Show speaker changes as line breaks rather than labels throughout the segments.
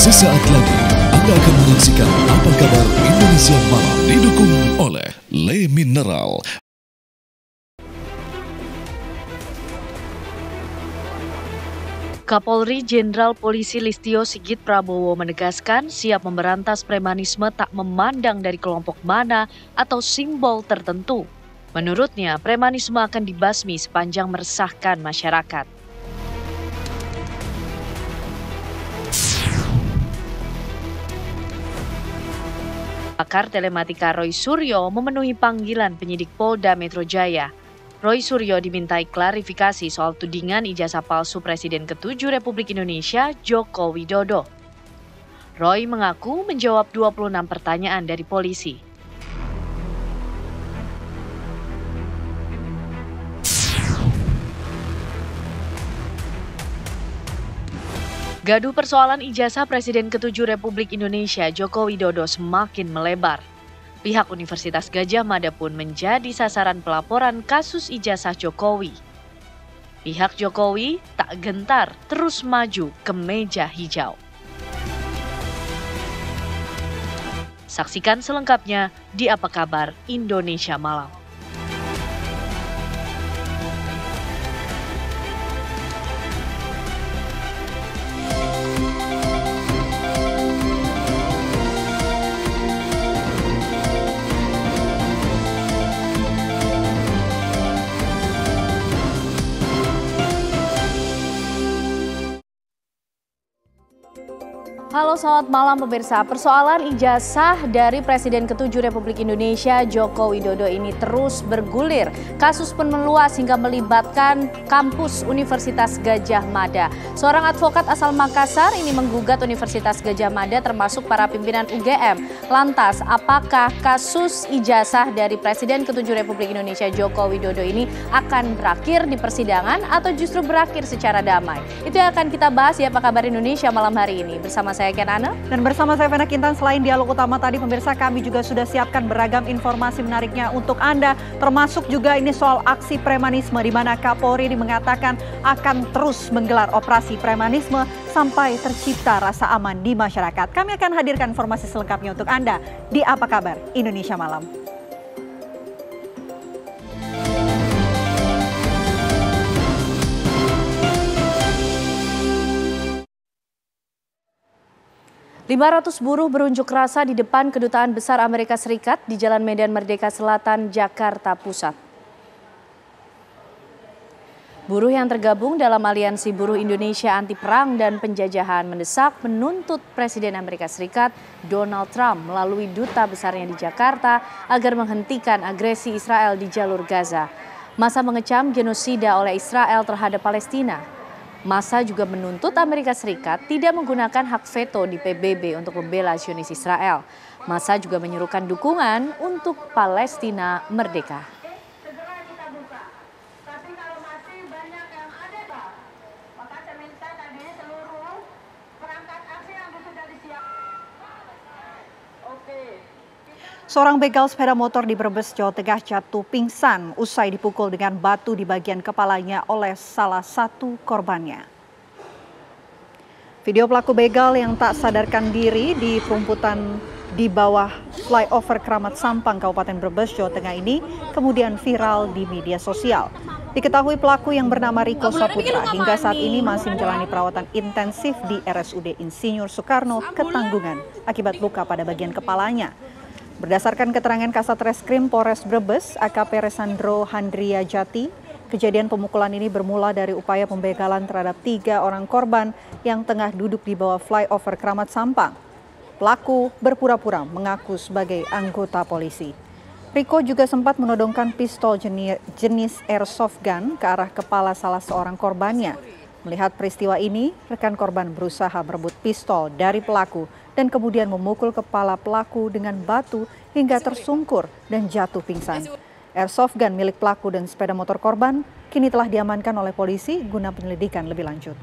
Sesaat lagi Anda akan menyaksikan Apa Kabar Indonesia Malam, didukung oleh Le Mineral.
Kapolri Jenderal Polisi Listio Sigit Prabowo menegaskan siap memberantas premanisme tak memandang dari kelompok mana atau simbol tertentu. Menurutnya, premanisme akan dibasmi sepanjang meresahkan masyarakat. Pakar telematika Roy Suryo memenuhi panggilan penyidik Polda Metro Jaya. Roy Suryo dimintai klarifikasi soal tudingan ijazah palsu Presiden ke-7 Republik Indonesia Joko Widodo. Roy mengaku menjawab 26 pertanyaan dari polisi. Gaduh persoalan ijazah Presiden ke-7 Republik Indonesia Joko Widodo semakin melebar. Pihak Universitas Gadjah Mada pun menjadi sasaran pelaporan kasus ijazah Jokowi. Pihak Jokowi tak gentar terus maju ke meja hijau. Saksikan selengkapnya di Apa Kabar Indonesia Malam.
Halo, selamat malam pemirsa. Persoalan ijazah dari Presiden ke-7 Republik Indonesia Joko Widodo ini terus bergulir. Kasus pun meluas hingga melibatkan kampus Universitas Gadjah Mada. Seorang advokat asal Makassar ini menggugat Universitas Gadjah Mada termasuk para pimpinan UGM. Lantas, apakah kasus ijazah dari Presiden ke-7 Republik Indonesia Joko Widodo ini akan berakhir di persidangan atau justru berakhir secara damai? Itu yang akan kita bahas di Apa Kabar Indonesia malam hari ini. Bersama saya Ken Ana. Dan bersama saya Vena Kintan. Selain dialog utama tadi pemirsa, kami juga sudah siapkan beragam informasi menariknya untuk Anda. Termasuk juga ini soal aksi premanisme di mana Kapolri mengatakan akan terus menggelar operasi premanisme sampai tercipta rasa aman di masyarakat. Kami akan hadirkan informasi selengkapnya untuk Anda di Apa Kabar Indonesia Malam. Ratus buruh berunjuk rasa di depan Kedutaan Besar Amerika Serikat di Jalan Medan Merdeka Selatan, Jakarta Pusat. Buruh yang tergabung dalam Aliansi Buruh Indonesia Anti Perang dan Penjajahan mendesak menuntut Presiden Amerika Serikat Donald Trump melalui duta besarnya di Jakarta agar menghentikan agresi Israel di jalur Gaza. Massa mengecam genosida oleh Israel terhadap Palestina. Massa juga menuntut Amerika Serikat tidak menggunakan hak veto di PBB untuk membela Zionis Israel. Massa juga menyerukan dukungan untuk Palestina merdeka. Seorang begal sepeda motor di Brebes, Jawa Tengah jatuh pingsan usai dipukul dengan batu di bagian kepalanya oleh salah satu korbannya. Video pelaku begal yang tak sadarkan diri di perumputan di bawah flyover Keramat Sampang, Kabupaten Brebes, Jawa Tengah ini kemudian viral di media sosial. Diketahui pelaku yang bernama Riko Saputra hingga saat ini masih menjalani perawatan intensif di RSUD Insinyur Soekarno, Ketanggungan akibat luka pada bagian kepalanya. Berdasarkan keterangan Kasat Reskrim Polres Brebes, AKP Resandro Handria Jati, kejadian pemukulan ini bermula dari upaya pembegalan terhadap 3 orang korban yang tengah duduk di bawah flyover Keramat Sampang. Pelaku berpura-pura mengaku sebagai anggota polisi. Riko juga sempat menodongkan pistol jenis airsoft gun ke arah kepala salah seorang korbannya. Melihat peristiwa ini, rekan korban berusaha merebut pistol dari pelaku dan kemudian memukul kepala pelaku dengan batu hingga tersungkur dan jatuh pingsan. Airsoft gun milik pelaku dan sepeda motor korban kini telah diamankan oleh polisi guna penyelidikan lebih lanjut.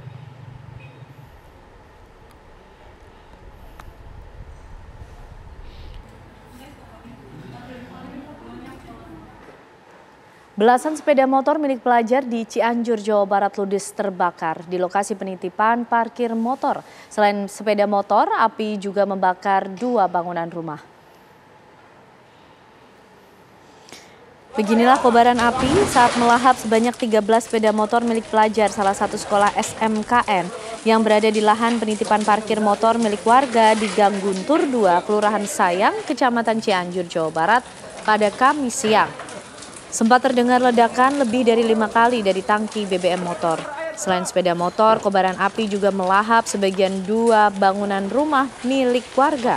Belasan sepeda motor milik pelajar di Cianjur, Jawa Barat ludes terbakar di lokasi penitipan parkir motor. Selain sepeda motor, api juga membakar 2 bangunan rumah. Beginilah kobaran api saat melahap sebanyak 13 sepeda motor milik pelajar salah satu sekolah SMKN yang berada di lahan penitipan parkir motor milik warga di Gang Guntur 2, Kelurahan Sayang, Kecamatan Cianjur, Jawa Barat pada Kamis siang. Sempat terdengar ledakan lebih dari 5 kali dari tangki BBM motor. Selain sepeda motor, kobaran api juga melahap sebagian 2 bangunan rumah milik warga.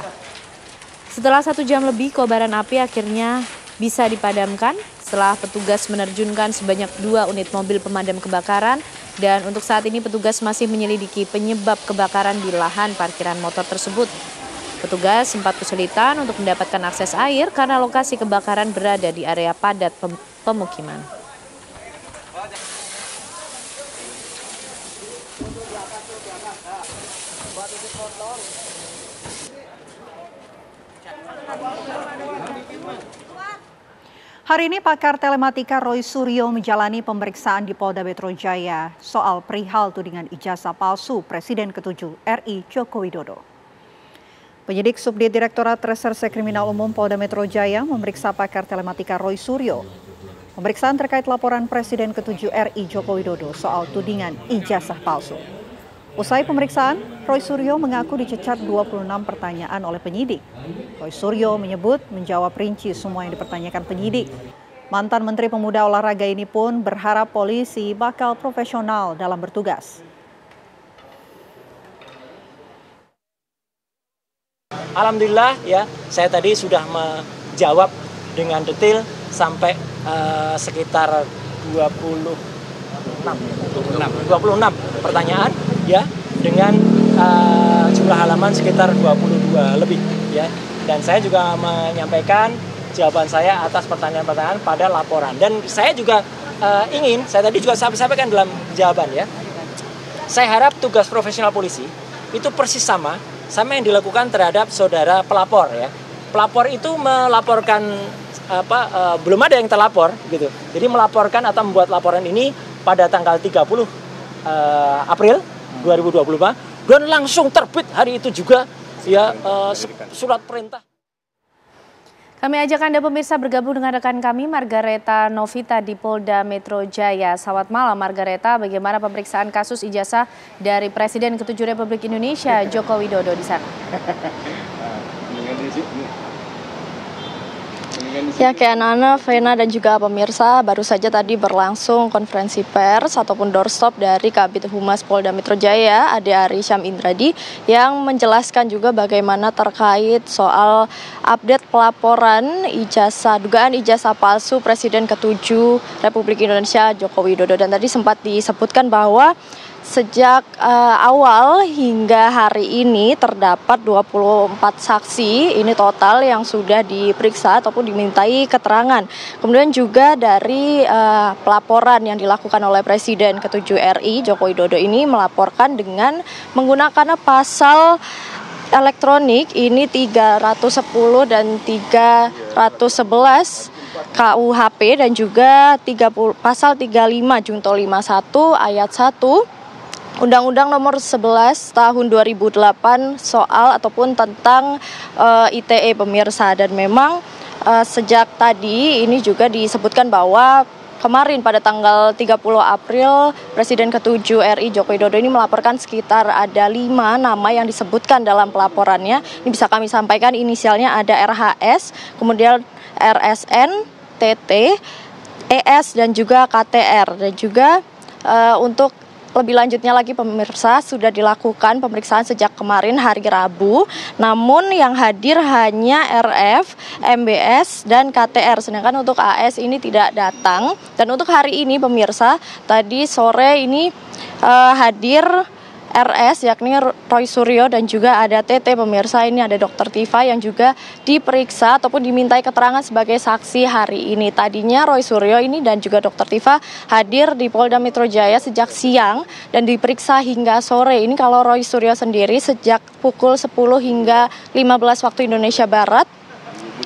Setelah 1 jam lebih, kobaran api akhirnya bisa dipadamkan setelah petugas menerjunkan sebanyak 2 unit mobil pemadam kebakaran. Dan untuk saat ini petugas masih menyelidiki penyebab kebakaran di lahan parkiran motor tersebut. Petugas sempat kesulitan untuk mendapatkan akses air karena lokasi kebakaran berada di area padat pemukiman.
Hari ini pakar telematika Roy Suryo menjalani pemeriksaan di Polda Metro Jaya soal perihal tudingan ijazah palsu Presiden ke-7 RI Joko Widodo. Penyidik Subdit Direktorat Reserse Kriminal Umum Polda Metro Jaya memeriksa pakar telematika Roy Suryo. Pemeriksaan terkait laporan Presiden ke-7 RI Joko Widodo soal tudingan ijazah palsu. Usai pemeriksaan, Roy Suryo mengaku dicecar 26 pertanyaan oleh penyidik. Roy Suryo menyebut menjawab rinci semua yang dipertanyakan penyidik. Mantan Menteri Pemuda Olahraga ini pun berharap polisi bakal profesional dalam bertugas.
Alhamdulillah ya, saya tadi sudah menjawab dengan detail sampai sekitar 26 pertanyaan ya, dengan jumlah halaman sekitar 22 lebih ya. Dan saya juga menyampaikan jawaban saya atas pertanyaan-pertanyaan pada laporan. Dan saya juga saya tadi juga sampaikan dalam jawaban ya. Saya harap tugas profesional polisi itu persis sama yang dilakukan terhadap saudara pelapor ya. Pelapor itu melaporkan belum ada yang terlapor gitu. Jadi melaporkan atau membuat laporan ini pada tanggal 30 April 2025 dan langsung terbit hari itu juga ya surat perintah.
Kami ajak Anda pemirsa bergabung dengan rekan kami Margareta Novita di Polda Metro Jaya. Selamat malam Margareta, bagaimana pemeriksaan kasus ijazah dari Presiden ke-7 Republik Indonesia Joko Widodo di sana?
Ya, kayak Nana, Vena dan juga pemirsa, baru saja tadi berlangsung konferensi pers ataupun doorstop dari Kabid Humas Polda Metro Jaya, Ade Arysyam Indradi, yang menjelaskan juga bagaimana terkait soal update pelaporan dugaan ijazah palsu Presiden ke-7 Republik Indonesia Joko Widodo. Dan tadi sempat disebutkan bahwa sejak awal hingga hari ini terdapat 24 saksi ini total yang sudah diperiksa ataupun dimintai keterangan. Kemudian juga dari pelaporan yang dilakukan oleh Presiden ke-7 RI Joko Widodo ini melaporkan dengan menggunakan pasal elektronik ini 310 dan 311 KUHP dan juga pasal 35 Junto 51 ayat 1 Undang-Undang Nomor 11 Tahun 2008 soal ataupun tentang ITE pemirsa. Dan memang sejak tadi ini juga disebutkan bahwa kemarin pada tanggal 30 April Presiden ke-7 RI Joko Widodo ini melaporkan sekitar ada 5 nama yang disebutkan dalam pelaporannya. Ini bisa kami sampaikan, inisialnya ada RHS, kemudian RSN, TT, ES dan juga KTR. Dan juga untuk lebih lanjutnya lagi pemirsa, sudah dilakukan pemeriksaan sejak kemarin hari Rabu, namun yang hadir hanya RF, MBS, dan KTR, sedangkan untuk AS ini tidak datang. Dan untuk hari ini pemirsa, tadi sore ini hadir RS yakni Roy Suryo dan juga ada TT pemirsa, ini ada Dr. Tifa yang juga diperiksa ataupun dimintai keterangan sebagai saksi hari ini. Tadinya Roy Suryo ini dan juga Dr. Tifa hadir di Polda Metro Jaya sejak siang dan diperiksa hingga sore. Ini kalau Roy Suryo sendiri sejak pukul 10 hingga 15 waktu Indonesia Barat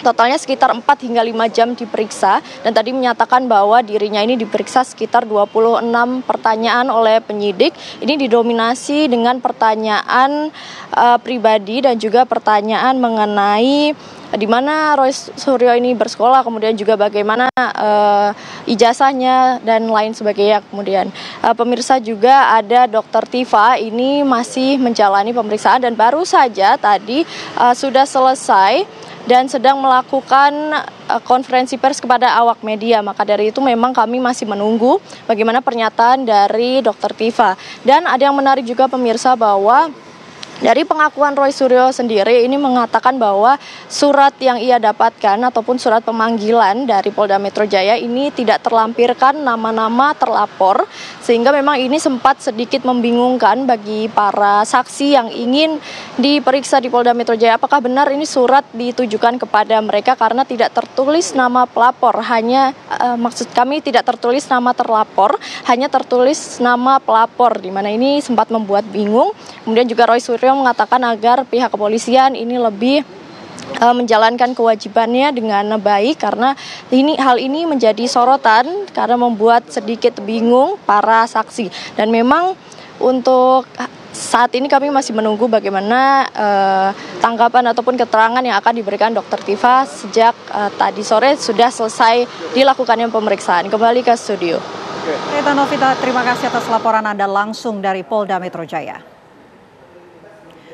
Totalnya sekitar 4 hingga 5 jam diperiksa dan tadi menyatakan bahwa dirinya ini diperiksa sekitar 26 pertanyaan oleh penyidik. Ini didominasi dengan pertanyaan pribadi dan juga pertanyaan mengenai di mana Roy Suryo ini bersekolah, kemudian juga bagaimana ijazahnya dan lain sebagainya. Kemudian pemirsa juga ada Dr. Tifa ini masih menjalani pemeriksaan dan baru saja tadi sudah selesai dan sedang melakukan konferensi pers kepada awak media. Maka dari itu memang kami masih menunggu bagaimana pernyataan dari Dr. Tifa. Dan ada yang menarik juga pemirsa bahwa dari pengakuan Roy Suryo sendiri ini mengatakan bahwa surat yang ia dapatkan ataupun surat pemanggilan dari Polda Metro Jaya ini tidak terlampirkan nama-nama terlapor, sehingga memang ini sempat sedikit membingungkan bagi para saksi yang ingin diperiksa di Polda Metro Jaya. Apakah benar ini surat ditujukan kepada mereka karena tidak tertulis nama pelapor, hanya maksud kami tidak tertulis nama terlapor, hanya tertulis nama pelapor, di mana ini sempat membuat bingung. Kemudian juga Roy Suryo mengatakan agar pihak kepolisian ini lebih menjalankan kewajibannya dengan baik karena hal ini menjadi sorotan karena membuat sedikit bingung para saksi. Dan memang untuk saat ini kami masih menunggu bagaimana tanggapan ataupun keterangan yang akan diberikan Dr. Tifa sejak tadi sore sudah selesai dilakukannya pemeriksaan. Kembali ke studio.
Rita Novita, terima kasih atas laporan Anda langsung dari Polda Metro Jaya.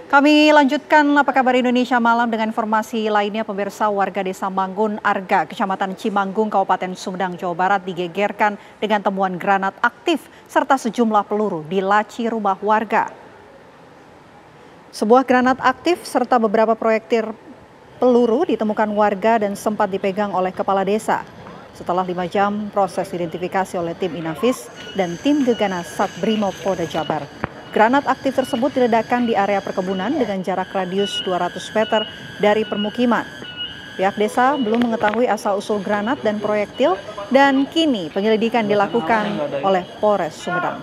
Kami lanjutkan Apa Kabar Indonesia Malam dengan informasi lainnya. Pemirsa, warga desa Manggun Arga, Kecamatan Cimanggung, Kabupaten Sumedang, Jawa Barat digegerkan dengan temuan granat aktif serta sejumlah peluru di laci rumah warga. Sebuah granat aktif serta beberapa proyektil peluru ditemukan warga dan sempat dipegang oleh kepala desa. Setelah 5 jam proses identifikasi oleh tim Inafis dan tim Gegana Satbrimob Polda Jabar. Granat aktif tersebut diledakkan di area perkebunan dengan jarak radius 200 meter dari permukiman. Pihak desa belum mengetahui asal-usul granat dan proyektil dan kini penyelidikan dilakukan oleh Polres Sumedang.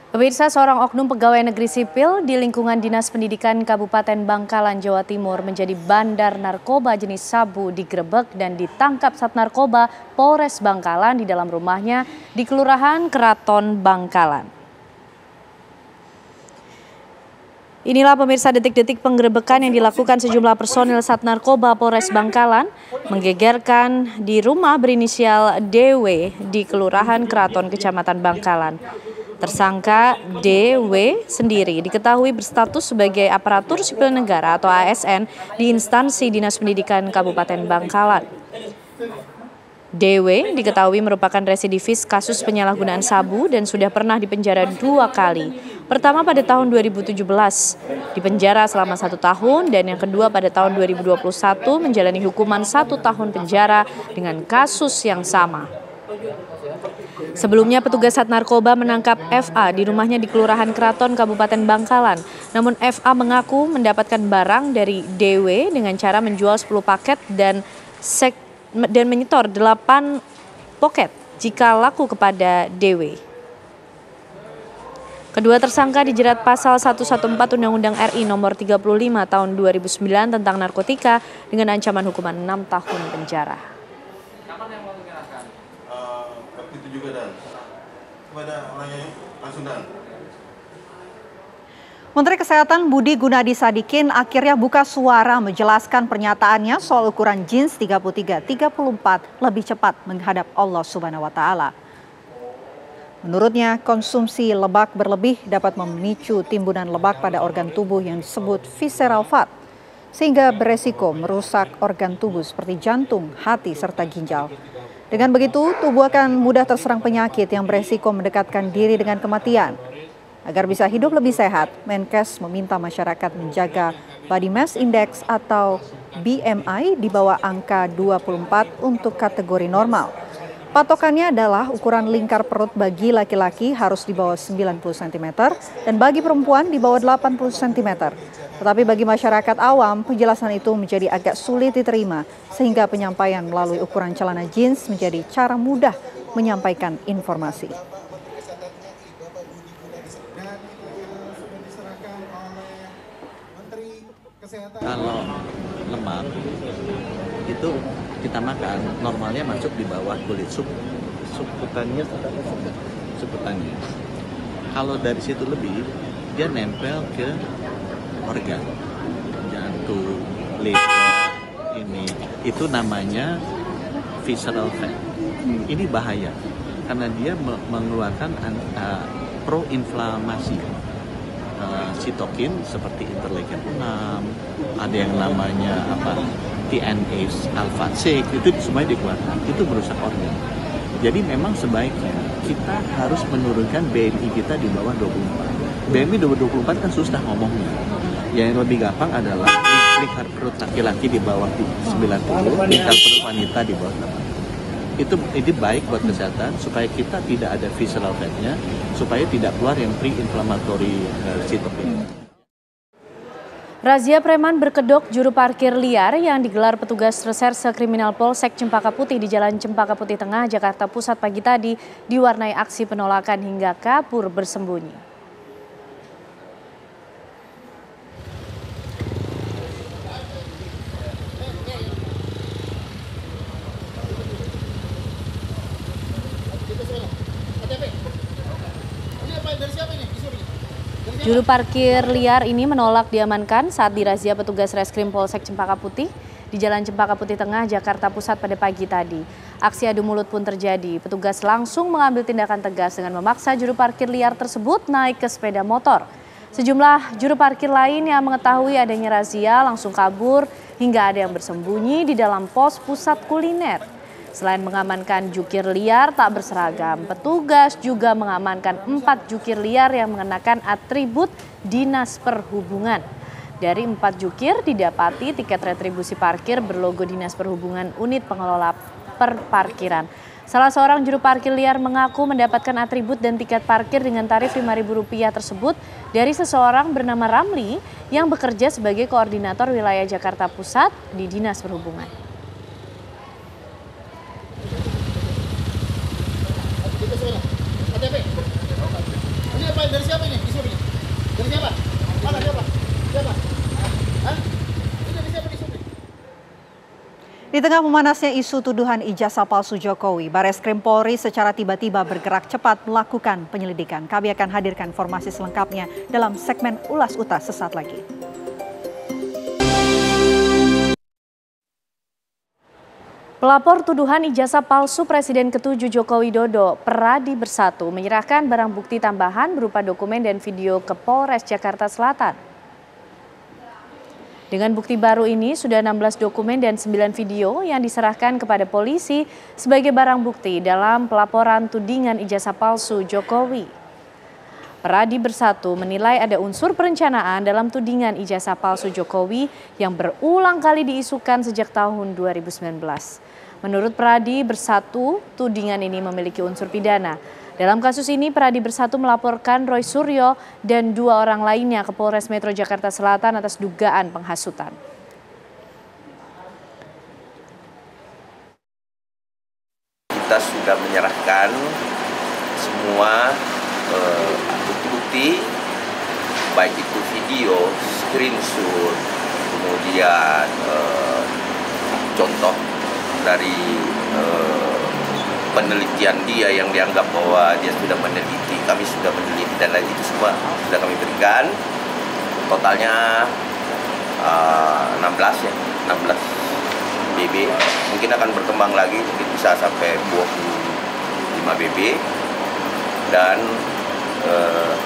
Pemirsa, seorang oknum pegawai negeri sipil di lingkungan Dinas Pendidikan Kabupaten Bangkalan, Jawa Timur menjadi bandar narkoba jenis sabu digerebek dan ditangkap Sat Narkoba Polres Bangkalan di dalam rumahnya di Kelurahan Keraton Bangkalan. Inilah pemirsa detik-detik penggerebekan yang dilakukan sejumlah personil Sat Narkoba Polres Bangkalan menggegerkan di rumah berinisial DW di Kelurahan Keraton Kecamatan Bangkalan. Tersangka DW sendiri diketahui berstatus sebagai aparatur sipil negara atau ASN di instansi Dinas Pendidikan Kabupaten Bangkalan. DW diketahui merupakan residivis kasus penyalahgunaan sabu dan sudah pernah dipenjara 2 kali. Pertama pada tahun 2017, dipenjara selama 1 tahun, dan yang kedua pada tahun 2021 menjalani hukuman 1 tahun penjara dengan kasus yang sama. Sebelumnya petugas Sat Narkoba menangkap FA di rumahnya di Kelurahan Keraton Kabupaten Bangkalan. Namun FA mengaku mendapatkan barang dari DW dengan cara menjual 10 paket dan menyetor 8 poket jika laku kepada DW. Kedua tersangka dijerat pasal 114 Undang-Undang RI nomor 35 tahun 2009 tentang narkotika dengan ancaman hukuman 6 tahun penjara.
Juga dan kepada orangnya langsung dan.
Menteri Kesehatan Budi Gunadi Sadikin akhirnya buka suara menjelaskan pernyataannya soal ukuran jeans 33-34 lebih cepat menghadap Allah Subhanahu wa Ta'ala. Menurutnya, konsumsi lemak berlebih dapat memicu timbunan lemak pada organ tubuh yang disebut visceral fat, sehingga beresiko merusak organ tubuh seperti jantung, hati, serta ginjal. Dengan begitu, tubuh akan mudah terserang penyakit yang beresiko mendekatkan diri dengan kematian. Agar bisa hidup lebih sehat, Menkes meminta masyarakat menjaga body mass index atau BMI di bawah angka 24 untuk kategori normal. Patokannya adalah ukuran lingkar perut bagi laki-laki harus di bawah 90 cm dan bagi perempuan di bawah 80 cm. Tetapi bagi masyarakat awam, penjelasan itu menjadi agak sulit diterima sehingga penyampaian melalui ukuran celana jeans menjadi cara mudah menyampaikan informasi.
Kalau lemak itu kita makan normalnya masuk di bawah kulit subkutannya. Kalau dari situ lebih dia nempel ke organ jantung, liver, itu namanya visceral fat. Ini bahaya karena dia mengeluarkan proinflamasi. Sitokin seperti interleukin 6, ada yang namanya TNase alpha 6, itu semuanya dikeluarkan, itu merusak organ. Jadi memang sebaiknya kita harus menurunkan BMI kita di bawah 24. BMI 24 kan susah ngomongnya. Yang lebih gampang adalah lingkar perut laki-laki di bawah 90, lingkar perut wanita di bawah 80. Ini baik buat kesehatan supaya kita tidak ada visceral fatnya, supaya tidak keluar yang pre-inflammatory sitokin.
Razia preman berkedok juru parkir liar yang digelar petugas reserse kriminal Polsek Cempaka Putih di Jalan Cempaka Putih Tengah, Jakarta Pusat pagi tadi diwarnai aksi penolakan hingga kabur bersembunyi. Juru parkir liar ini menolak diamankan saat dirazia petugas Reskrim Polsek Cempaka Putih di Jalan Cempaka Putih Tengah, Jakarta Pusat pada pagi tadi. Aksi adu mulut pun terjadi. Petugas langsung mengambil tindakan tegas dengan memaksa juru parkir liar tersebut naik ke sepeda motor. Sejumlah juru parkir lain yang mengetahui adanya razia langsung kabur hingga ada yang bersembunyi di dalam pos pusat kuliner. Selain mengamankan jukir liar tak berseragam, petugas juga mengamankan 4 jukir liar yang mengenakan atribut Dinas Perhubungan. Dari 4 jukir didapati tiket retribusi parkir berlogo Dinas Perhubungan Unit Pengelola Perparkiran. Salah seorang juru parkir liar mengaku mendapatkan atribut dan tiket parkir dengan tarif Rp5.000 tersebut dari seseorang bernama Ramli yang bekerja sebagai koordinator wilayah Jakarta Pusat di Dinas Perhubungan.
Dari siapa ini? Dari siapa? Mana siapa? Siapa? Hah? Ini dari siapa disubli?
Di tengah memanasnya isu tuduhan ijazah palsu Jokowi, Bareskrim Polri secara tiba-tiba bergerak cepat melakukan penyelidikan. Kami akan hadirkan informasi selengkapnya dalam segmen Ulas Utas sesaat lagi.
Pelapor tuduhan ijazah palsu Presiden ke-7 Joko Widodo, Peradi Bersatu, menyerahkan barang bukti tambahan berupa dokumen dan video ke Polres Jakarta Selatan. Dengan bukti baru ini, sudah 16 dokumen dan 9 video yang diserahkan kepada polisi sebagai barang bukti dalam pelaporan tudingan ijazah palsu Jokowi. Peradi Bersatu menilai ada unsur perencanaan dalam tudingan ijazah palsu Jokowi yang berulang kali diisukan sejak tahun 2019. Menurut Peradi Bersatu, tudingan ini memiliki unsur pidana. Dalam kasus ini, Peradi Bersatu melaporkan Roy Suryo dan 2 orang lainnya ke Polres Metro Jakarta Selatan atas dugaan penghasutan.
Kita sudah menyerahkan semua bukti-bukti, baik itu video, screenshot, kemudian contoh dari penelitian dia yang dianggap bahwa dia sudah meneliti, kami sudah meneliti dan lain itu semua sudah kami berikan. Totalnya 16 BB, mungkin akan berkembang lagi, mungkin bisa sampai 25 BB dan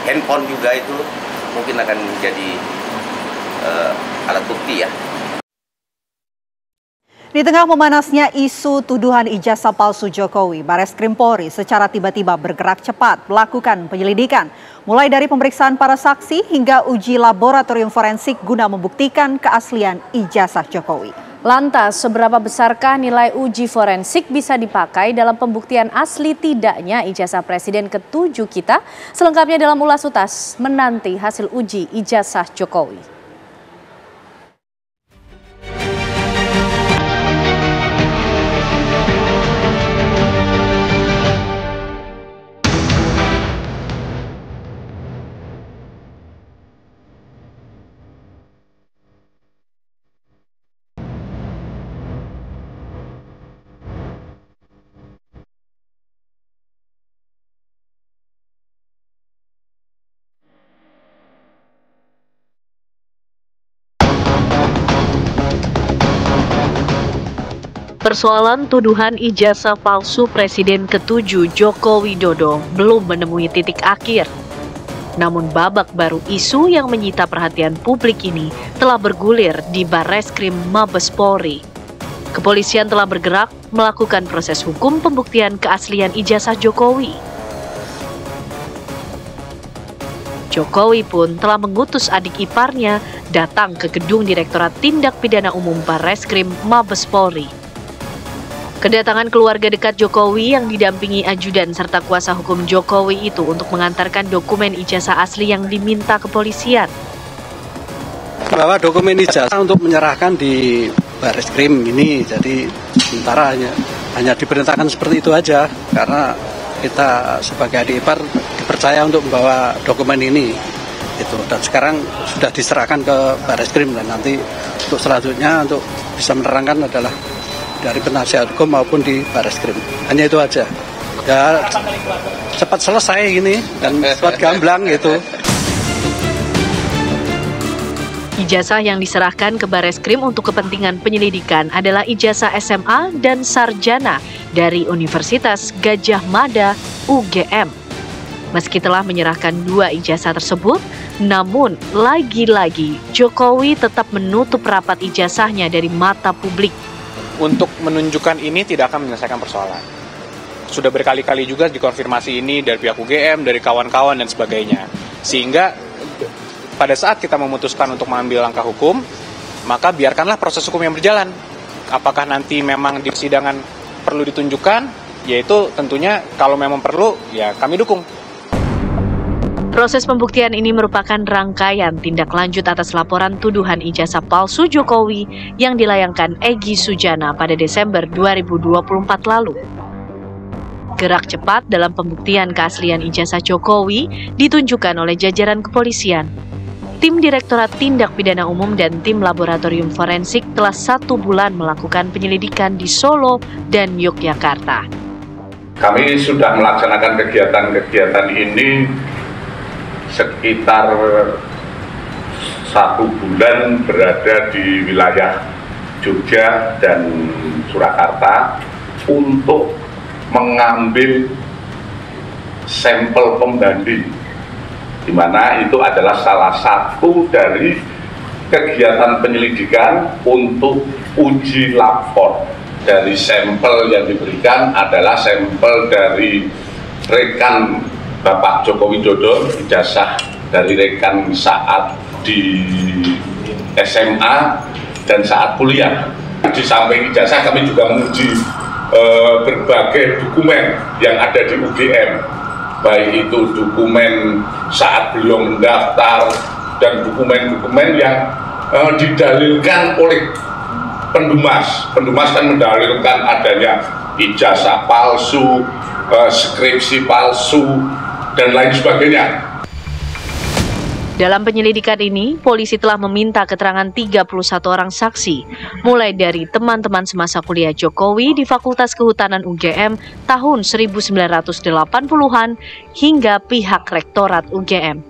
handphone juga itu mungkin akan menjadi alat bukti ya.
Di tengah memanasnya isu tuduhan ijazah palsu Jokowi, Bareskrim Polri secara tiba-tiba bergerak cepat melakukan penyelidikan, mulai dari pemeriksaan para saksi hingga uji laboratorium forensik guna membuktikan keaslian ijazah Jokowi.
Lantas, seberapa besarkah nilai uji forensik bisa dipakai dalam pembuktian asli tidaknya ijazah Presiden ke-7 kita? Selengkapnya dalam Ulas Utas, menanti hasil uji ijazah Jokowi. Persoalan tuduhan ijazah palsu Presiden ke-7 Joko Widodo belum menemui titik akhir. Namun babak baru isu yang menyita perhatian publik ini telah bergulir di Barreskrim Mabes Polri. Kepolisian telah bergerak melakukan proses hukum pembuktian keaslian ijazah Jokowi. Jokowi pun telah mengutus adik iparnya datang ke gedung Direktorat Tindak Pidana Umum Barreskrim Mabes Polri. Kedatangan keluarga dekat Jokowi yang didampingi ajudan serta kuasa hukum Jokowi itu untuk mengantarkan dokumen ijazah asli yang diminta kepolisian.
Bahwa dokumen ijazah untuk menyerahkan di Barreskrim ini, jadi sementara hanya diperintahkan seperti itu aja, karena kita sebagai adik ipar dipercaya untuk membawa dokumen ini. Dan sekarang sudah diserahkan ke Barreskrim, dan nanti untuk selanjutnya untuk bisa menerangkan adalah dari penasihat hukum maupun di Barreskrim. Hanya itu aja. Ya cepat selesai ini dan cepat gamblang gitu.
Ijazah yang diserahkan ke Barreskrim untuk kepentingan penyelidikan adalah ijazah SMA dan sarjana dari Universitas Gadjah Mada UGM. Meski telah menyerahkan 2 ijazah tersebut, namun lagi-lagi Jokowi tetap menutup rapat ijazahnya dari mata publik.
Untuk menunjukkan ini tidak akan menyelesaikan persoalan. Sudah berkali-kali juga dikonfirmasi ini dari pihak UGM, dari kawan-kawan dan sebagainya. Sehingga pada saat kita memutuskan untuk mengambil langkah hukum, maka biarkanlah proses hukum yang berjalan. Apakah nanti memang di persidangan perlu ditunjukkan, yaitu tentunya kalau memang perlu, ya kami dukung.
Proses pembuktian ini merupakan rangkaian tindak lanjut atas laporan tuduhan ijazah palsu Jokowi yang dilayangkan Egy Sujana pada Desember 2024 lalu. Gerak cepat dalam pembuktian keaslian ijazah Jokowi ditunjukkan oleh jajaran kepolisian. Tim Direktorat Tindak Pidana Umum dan tim Laboratorium Forensik telah 1 bulan melakukan penyelidikan di Solo dan Yogyakarta.
Kami sudah melaksanakan kegiatan-kegiatan ini sekitar 1 bulan berada di wilayah Jogja dan Surakarta untuk mengambil sampel pembanding, di mana itu adalah salah satu dari kegiatan penyelidikan untuk uji lapor. Dari sampel yang diberikan adalah sampel dari rekan Bapak Joko Widodo, ijazah dari rekan saat di SMA dan saat kuliah. Di samping ijazah kami juga menguji berbagai dokumen yang ada di UGM, baik itu dokumen saat belum mendaftar dan dokumen-dokumen yang didalilkan oleh pendumas. Pendumas kan mendalilkan adanya ijazah palsu, skripsi palsu, dan lain sebagainya.
Dalam penyelidikan ini, polisi telah meminta keterangan 31 orang saksi, mulai dari teman-teman semasa kuliah Jokowi di Fakultas Kehutanan UGM tahun 1980-an hingga pihak Rektorat UGM.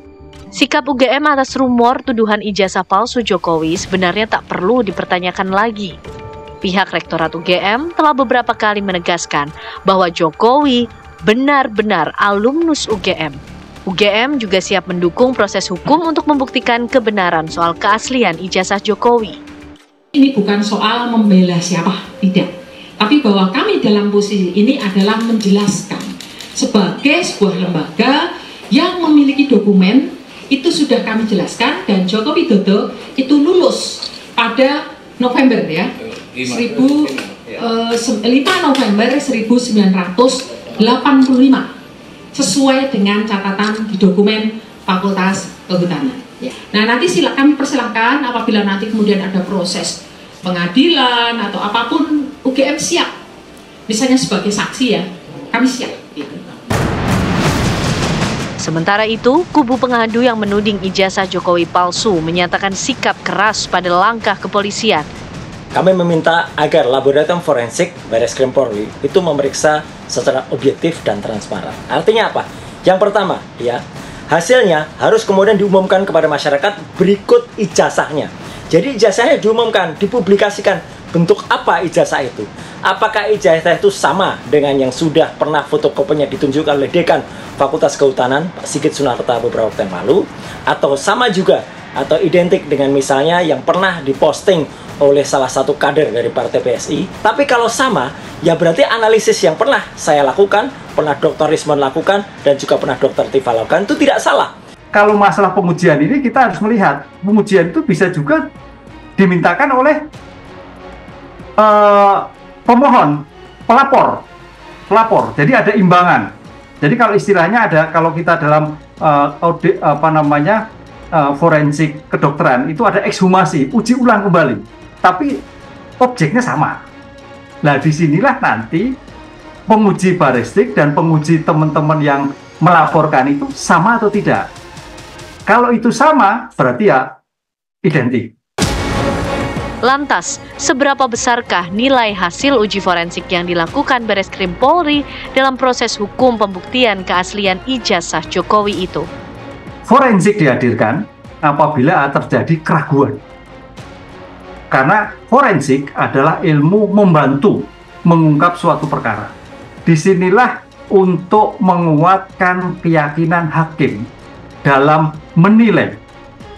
Sikap UGM atas rumor tuduhan ijazah palsu Jokowi sebenarnya tak perlu dipertanyakan lagi. Pihak Rektorat UGM telah beberapa kali menegaskan bahwa Jokowi benar-benar alumnus UGM. UGM juga siap mendukung proses hukum untuk membuktikan kebenaran soal keaslian ijazah Jokowi.
Ini bukan soal membela siapa, tidak. Tapi bahwa kami dalam posisi ini adalah menjelaskan sebagai sebuah lembaga yang memiliki dokumen, itu sudah kami jelaskan, dan Joko Widodo itu lulus pada November ya. 5 November 1985 sesuai dengan catatan di dokumen Fakultas Kehutanan. Nah, nanti kami persilahkan apabila nanti kemudian ada proses pengadilan atau apapun, UGM siap. Misalnya sebagai saksi ya, kami siap.
Sementara itu, kubu pengadu yang menuding ijazah Jokowi palsu menyatakan sikap keras pada langkah kepolisian.
Kami meminta agar laboratorium forensik Bareskrim Polri itu memeriksa secara objektif dan transparan. Artinya apa? Yang pertama, ya, hasilnya harus kemudian diumumkan kepada masyarakat berikut ijazahnya. Jadi ijazahnya diumumkan, dipublikasikan. Bentuk apa ijazah itu? Apakah ijazah itu sama dengan yang sudah pernah fotokopinya ditunjukkan oleh Dekan Fakultas Kehutanan, Pak Sigit Sunarta beberapa waktu yang lalu? Atau sama juga, atau identik dengan misalnya yang pernah diposting oleh salah satu kader dari Partai PSI. Tapi kalau sama, ya berarti analisis yang pernah saya lakukan, pernah Dr. Rismon lakukan, dan juga pernah Dr. Tifa lakukan, itu tidak salah.
Kalau masalah pengujian ini kita harus melihat, pengujian itu bisa juga dimintakan oleh pemohon, pelapor. Jadi ada imbangan. Jadi kalau istilahnya ada, kalau kita dalam forensik kedokteran, itu ada ekshumasi, uji ulang kembali. Tapi objeknya sama. Nah, disinilah nanti penguji baristik dan penguji teman-teman yang melaporkan itu sama atau tidak. Kalau itu sama, berarti ya identik.
Lantas, seberapa besarkah nilai hasil uji forensik yang dilakukan Bareskrim Polri dalam proses hukum pembuktian keaslian ijazah Jokowi itu?
Forensik dihadirkan apabila terjadi keraguan. Karena forensik adalah ilmu membantu mengungkap suatu perkara. Disinilah untuk menguatkan keyakinan hakim dalam menilai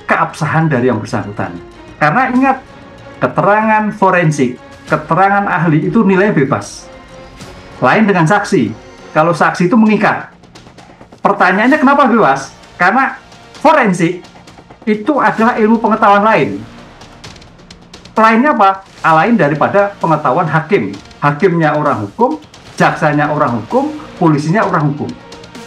keabsahan dari yang bersangkutan. Karena ingat, keterangan forensik, keterangan ahli itu nilainya bebas. Lain dengan saksi. Kalau saksi itu mengikat. Pertanyaannya kenapa bebas? Karena forensik itu adalah ilmu pengetahuan lain. Lainnya apa? Lain daripada pengetahuan hakim. Hakimnya orang hukum, jaksanya orang hukum, polisinya orang hukum.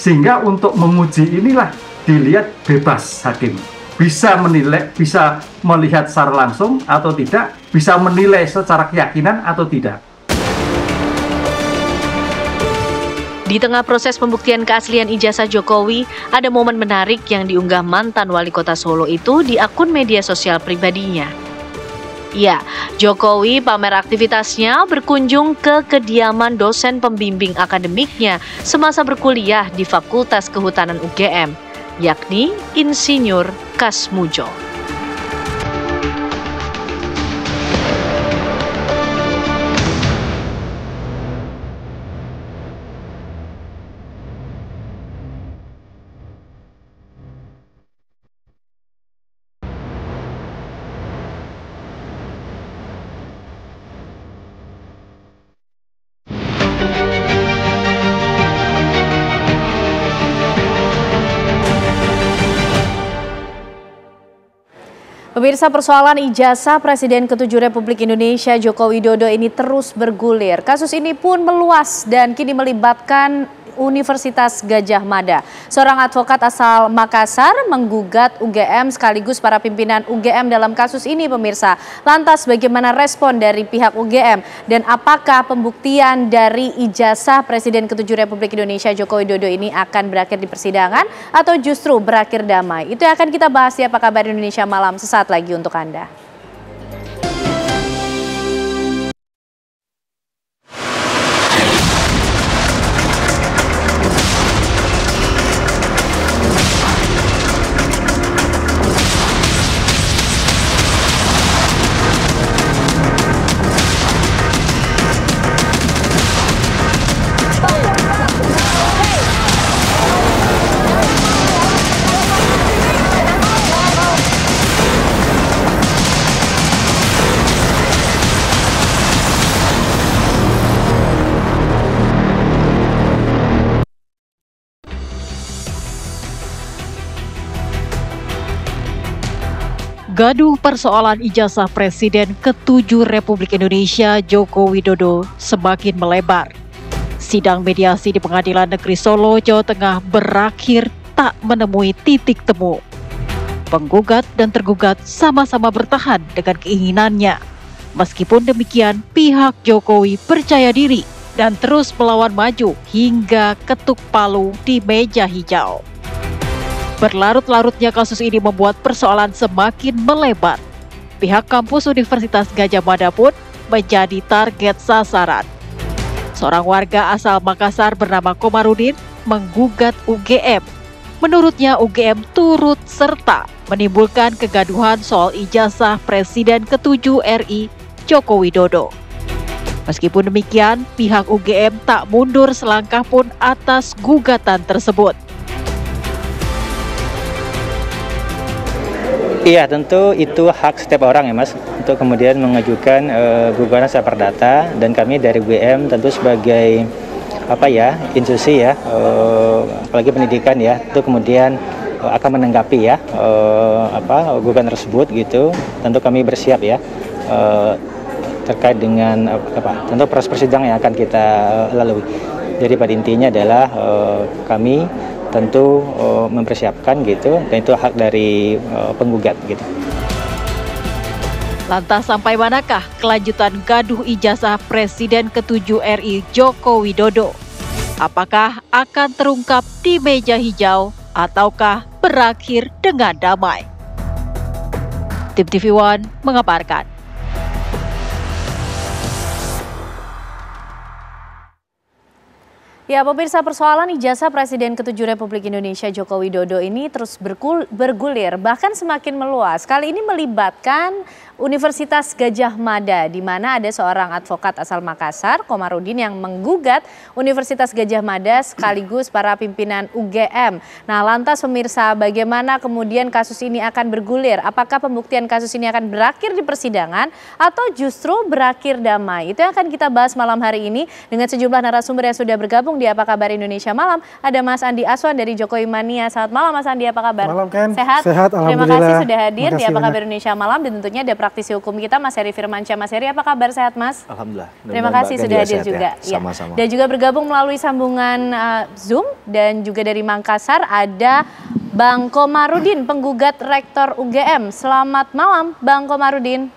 Sehingga untuk menguji inilah dilihat bebas hakim. Bisa menilai, bisa melihat secara langsung atau tidak, bisa menilai secara keyakinan atau tidak.
Di tengah proses pembuktian keaslian ijazah Jokowi, ada momen menarik yang diunggah mantan wali kota Solo itu di akun media sosial pribadinya. Ya, Jokowi pamer aktivitasnya berkunjung ke kediaman dosen pembimbing akademiknya semasa berkuliah di Fakultas Kehutanan UGM, yakni Insinyur Kasmujo.
Pemirsa, persoalan ijazah Presiden ke-7 Republik Indonesia Joko Widodo ini terus bergulir. Kasus ini pun meluas dan kini melibatkan Universitas Gadjah Mada. Seorang advokat asal Makassar menggugat UGM sekaligus para pimpinan UGM dalam kasus ini, pemirsa. Lantas bagaimana respon dari pihak UGM dan apakah pembuktian dari ijazah Presiden ke-7 Republik Indonesia Joko Widodo ini akan berakhir di persidangan atau justru berakhir damai? Itu yang akan kita bahas di Apa Kabar Indonesia Malam sesaat lagi untuk Anda.
Gaduh persoalan ijazah Presiden ke-7 Republik Indonesia Joko Widodo semakin melebar. Sidang mediasi di Pengadilan Negeri Solo, Jawa Tengah berakhir tak menemui titik temu. Penggugat dan tergugat sama-sama bertahan dengan keinginannya. Meskipun demikian, pihak Jokowi percaya diri dan terus melawan maju hingga ketuk palu di meja hijau. Berlarut-larutnya kasus ini membuat persoalan semakin melebar. Pihak kampus Universitas Gadjah Mada pun menjadi target sasaran. Seorang warga asal Makassar bernama Komarudin menggugat UGM. Menurutnya UGM turut serta menimbulkan kegaduhan soal ijazah Presiden ke-7 RI Joko Widodo. Meskipun demikian, pihak UGM tak mundur selangkah pun atas gugatan tersebut.
Iya, tentu itu hak setiap orang ya Mas, untuk kemudian mengajukan gugatan secara perdata, dan kami dari UGM tentu sebagai institusi ya, apalagi pendidikan ya, itu kemudian akan menanggapi ya gugatan tersebut gitu. Tentu kami bersiap ya terkait dengan tentu proses persidangan yang akan kita lalui. Jadi pada intinya adalah kami tentu mempersiapkan gitu, dan itu hak dari penggugat gitu.
Lantas sampai manakah kelanjutan gaduh ijazah Presiden ke-7 RI Joko Widodo? Apakah akan terungkap di meja hijau ataukah berakhir dengan damai? Tim TV One mengabarkan.
Ya, pemirsa, persoalan ijazah Presiden ke-7 Republik Indonesia Joko Widodo ini terus bergulir, bahkan semakin meluas. Kali ini melibatkan Universitas Gadjah Mada, di mana ada seorang advokat asal Makassar, Komarudin, yang menggugat Universitas Gadjah Mada sekaligus para pimpinan UGM. Nah, lantas pemirsa, bagaimana kemudian kasus ini akan bergulir? Apakah pembuktian kasus ini akan berakhir di persidangan atau justru berakhir damai? Itu yang akan kita bahas malam hari ini dengan sejumlah narasumber yang sudah bergabung di Apa Kabar Indonesia Malam. Ada Mas Andi Aswan dari Jokowi Mania. Selamat malam Mas Andi, apa kabar?
Malam Ken.
Sehat?
Sehat,
Terima
alhamdulillah.
kasih sudah hadir di Apa
Makasih,
Kabar Indonesia Malam, dan tentunya ada praktisi hukum kita Mas Heri Firmansyah. Mas Heri, apa kabar? Sehat Mas?
Alhamdulillah.
Terima kasih sudah hadir juga.
Sama-sama.
Dan juga bergabung melalui sambungan Zoom dan juga dari Makassar ada Bang Komarudin, penggugat Rektor UGM. Selamat malam Bang Komarudin.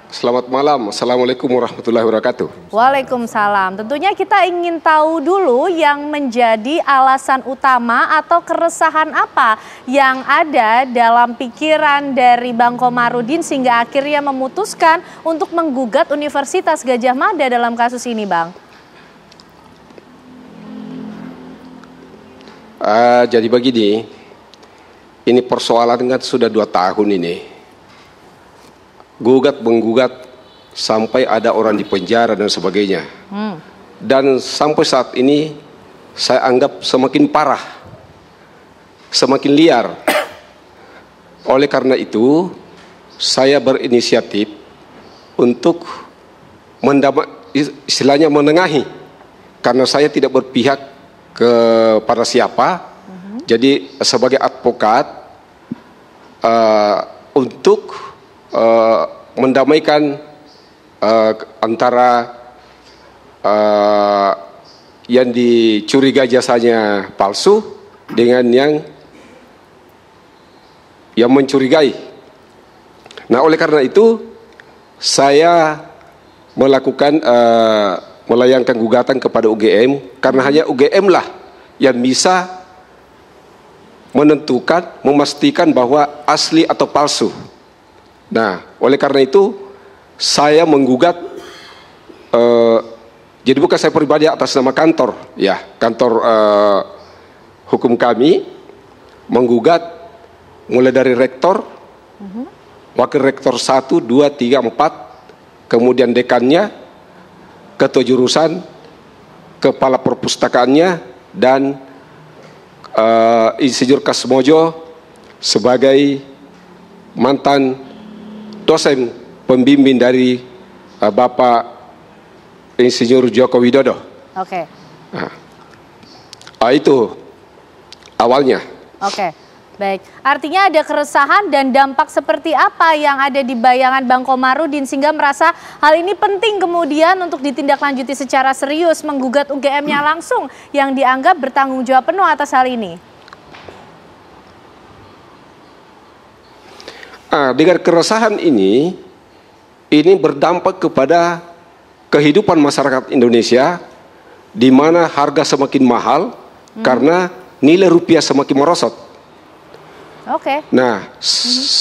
Selamat malam, Assalamualaikum warahmatullahi wabarakatuh.
Waalaikumsalam. Tentunya kita ingin tahu dulu yang menjadi alasan utama atau keresahan apa yang ada dalam pikiran dari Bang Komarudin sehingga akhirnya memutuskan untuk menggugat Universitas Gadjah Mada dalam kasus ini, Bang.
Jadi begini, ini persoalan kan sudah 2 tahun ini. Gugat-menggugat sampai ada orang di penjara dan sebagainya. Dan sampai saat ini saya anggap semakin parah, semakin liar. Oleh karena itu saya berinisiatif untuk istilahnya menengahi, karena saya tidak berpihak kepada siapa. Jadi sebagai advokat untuk mendamaikan antara yang dicurigai jasanya palsu dengan yang mencurigai. Nah, oleh karena itu saya melakukan melayangkan gugatan kepada UGM, karena hanya UGM lah yang bisa menentukan, memastikan bahwa asli atau palsu. Nah, oleh karena itu saya menggugat, jadi bukan saya pribadi atas nama kantor, ya kantor hukum kami menggugat mulai dari rektor, wakil rektor 1, 2, 3, 4, kemudian dekannya, ketua jurusan, kepala perpustakaannya, dan Insinyur Kasmojo sebagai mantan dosen pembimbing dari Bapak Insinyur Joko Widodo.
Oke.
Itu awalnya.
Oke. Baik, artinya ada keresahan dan dampak seperti apa yang ada di bayangan Bang Komarudin sehingga merasa hal ini penting kemudian untuk ditindaklanjuti secara serius, menggugat UGM-nya langsung yang dianggap bertanggung jawab penuh atas hal ini.
Dengan keresahan ini berdampak kepada kehidupan masyarakat Indonesia di mana harga semakin mahal karena nilai rupiah semakin merosot.
Oke.
Nah,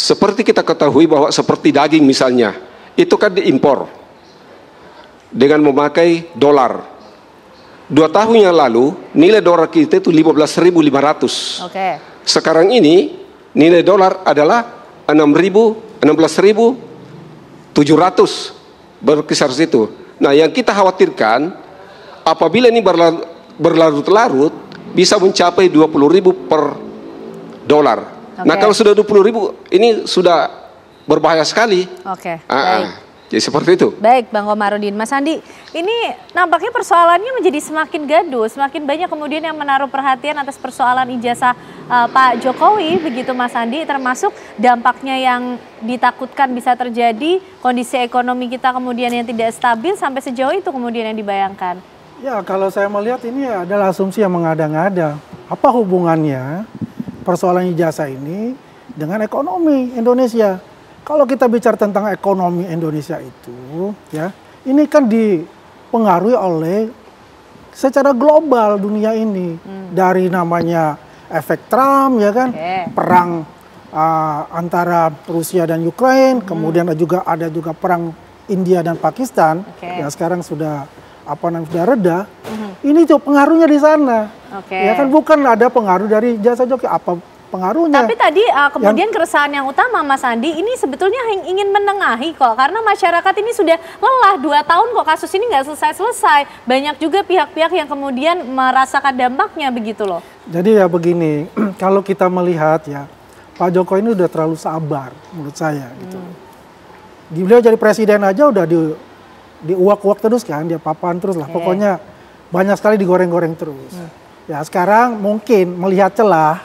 seperti kita ketahui bahwa seperti daging misalnya, itu kan diimpor dengan memakai dolar. 2 tahun yang lalu, nilai dolar kita itu 15.500.
Oke.
Sekarang ini, nilai dolar adalah 16.700, berkisar situ. Nah, yang kita khawatirkan, apabila ini berlarut-larut, bisa mencapai 20.000 per dolar. Nah, kalau sudah 20.000 ini sudah berbahaya sekali.
Oke. Baik.
Jadi seperti itu.
Baik, Bang Komarudin. Mas Andi, ini nampaknya persoalannya menjadi semakin gaduh, semakin banyak kemudian yang menaruh perhatian atas persoalan ijazah Pak Jokowi, begitu Mas Andi, termasuk dampaknya yang ditakutkan bisa terjadi, kondisi ekonomi kita kemudian yang tidak stabil, sampai sejauh itu kemudian yang dibayangkan.
Ya, kalau saya melihat ini adalah asumsi yang mengada-ngada. Apa hubungannya persoalan ijazah ini dengan ekonomi Indonesia? Kalau kita bicara tentang ekonomi Indonesia itu, ya, ini kan dipengaruhi oleh secara global dunia ini, dari namanya efek Trump, ya kan, perang antara Rusia dan Ukraina, kemudian juga ada perang India dan Pakistan, ya sekarang sudah sudah reda. Ini tuh pengaruhnya di sana. Ya kan, bukan ada pengaruh dari jasa Jokowi, apa pengaruhnya. Tapi
tadi kemudian keresahan yang utama Mas Andi, ini sebetulnya ingin menengahi kok, karena masyarakat ini sudah lelah 2 tahun kok kasus ini nggak selesai-selesai. Banyak juga pihak-pihak yang kemudian merasakan dampaknya begitu loh. Jadi ya begini, kalau kita melihat ya, Pak Jokowi ini udah terlalu sabar menurut saya gitu. Beliau jadi presiden aja udah diuak-uak terus kan, dia papan terus lah. Pokoknya banyak sekali digoreng-goreng terus. Ya sekarang mungkin melihat celah,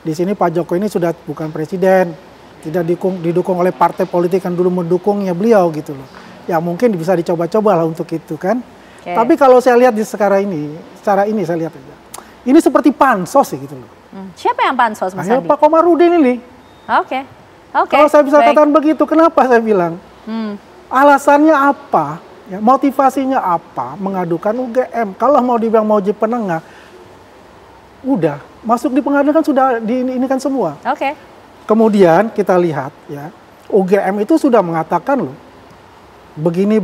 di sini Pak Jokowi ini sudah bukan presiden, tidak didukung oleh partai politik yang dulu mendukungnya beliau gitu loh. Ya mungkin bisa dicoba-coba lah untuk itu kan. Tapi kalau saya lihat di sekarang ini, secara ini saya lihat aja, ini seperti pansos sih gitu loh. Siapa yang pansos Mas Andi?
Pak Komarudin ini.
Oke.
Kalau saya bisa katakan begitu, kenapa saya bilang? Alasannya apa? Ya, motivasinya apa mengadukan UGM? Kalau mau dibilang mau jadi penengah, udah masuk di pengadilan kan sudah ini kan semua. Kemudian kita lihat ya, UGM itu sudah mengatakan loh, begini.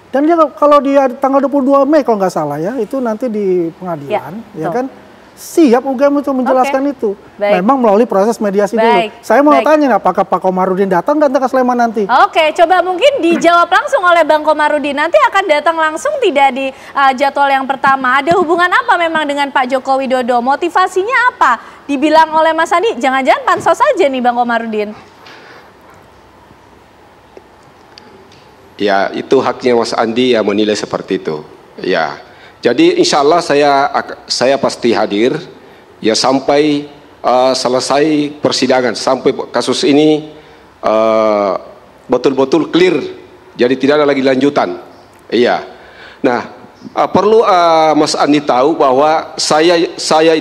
Dan dia kalau dia tanggal 22 Mei kalau nggak salah ya, itu nanti di pengadilan, ya kan? Siap UGM untuk menjelaskan itu. Memang melalui proses mediasi dulu. Saya mau tanya, apakah Pak Komarudin datang ke Sleman nanti?
Oke, coba mungkin dijawab langsung oleh Bang Komarudin. Nanti akan datang langsung tidak di jadwal yang pertama. Ada hubungan apa memang dengan Pak Joko Widodo? Motivasinya apa? Dibilang oleh Mas Andi, jangan-jangan pansos saja nih Bang Komarudin.
Ya, itu haknya Mas Andi yang menilai seperti itu. Ya. Jadi insya Allah saya pasti hadir ya sampai selesai persidangan, sampai kasus ini betul-betul clear. Jadi tidak ada lagi lanjutan. Iya. Nah, perlu Mas Andi tahu bahwa saya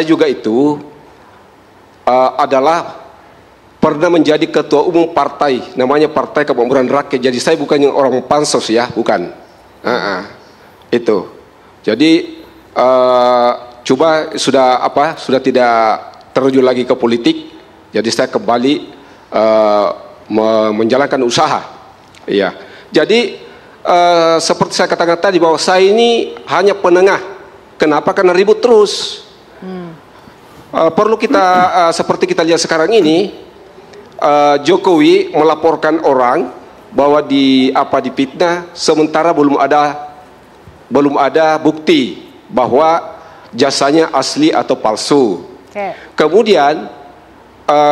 juga itu adalah pernah menjadi ketua umum partai, namanya Partai Kemakmuran Rakyat. Jadi saya bukan yang orang pansos ya, bukan. Itu. Jadi coba sudah tidak terjun lagi ke politik. Jadi saya kembali menjalankan usaha. Iya. Jadi seperti saya katakan tadi bahwa saya ini hanya penengah. Kenapa? Karena ribut terus. Perlu kita seperti kita lihat sekarang ini, Jokowi melaporkan orang bahwa difitnah, sementara belum ada bukti bahwa jasanya asli atau palsu. Kemudian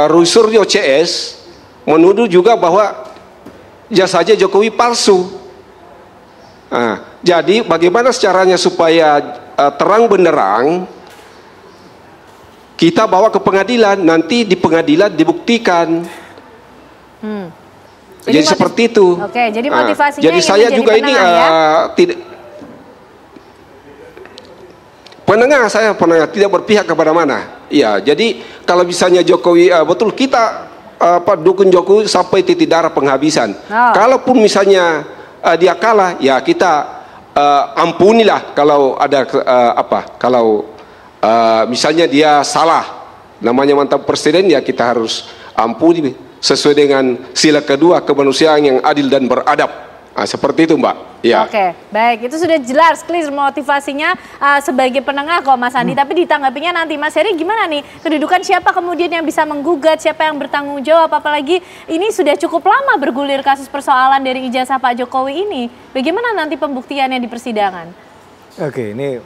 Roy Suryo CS menuduh juga bahwa jasanya Jokowi palsu. Jadi bagaimana caranya supaya terang benderang kita bawa ke pengadilan, nanti di pengadilan dibuktikan. Jadi seperti itu.
Oke, jadi motivasinya
jadi saya juga ini tidak penengah, saya penengah, tidak berpihak kepada mana. Ya, jadi kalau misalnya Jokowi betul kita dukung Jokowi sampai titik darah penghabisan. Kalaupun misalnya dia kalah, ya kita ampunilah kalau ada kalau misalnya dia salah, namanya mantan presiden, ya kita harus ampuni sesuai dengan sila kedua kemanusiaan yang adil dan beradab. Seperti itu, Mbak. Ya.
Oke, baik, itu sudah jelas, clear motivasinya sebagai penengah kok Mas Andi. Tapi ditanggapinya nanti, Mas Heri gimana nih? Kedudukan siapa kemudian yang bisa menggugat, siapa yang bertanggung jawab? Apalagi ini sudah cukup lama bergulir kasus persoalan dari ijazah Pak Jokowi ini. Bagaimana nanti pembuktiannya di persidangan?
Oke, ini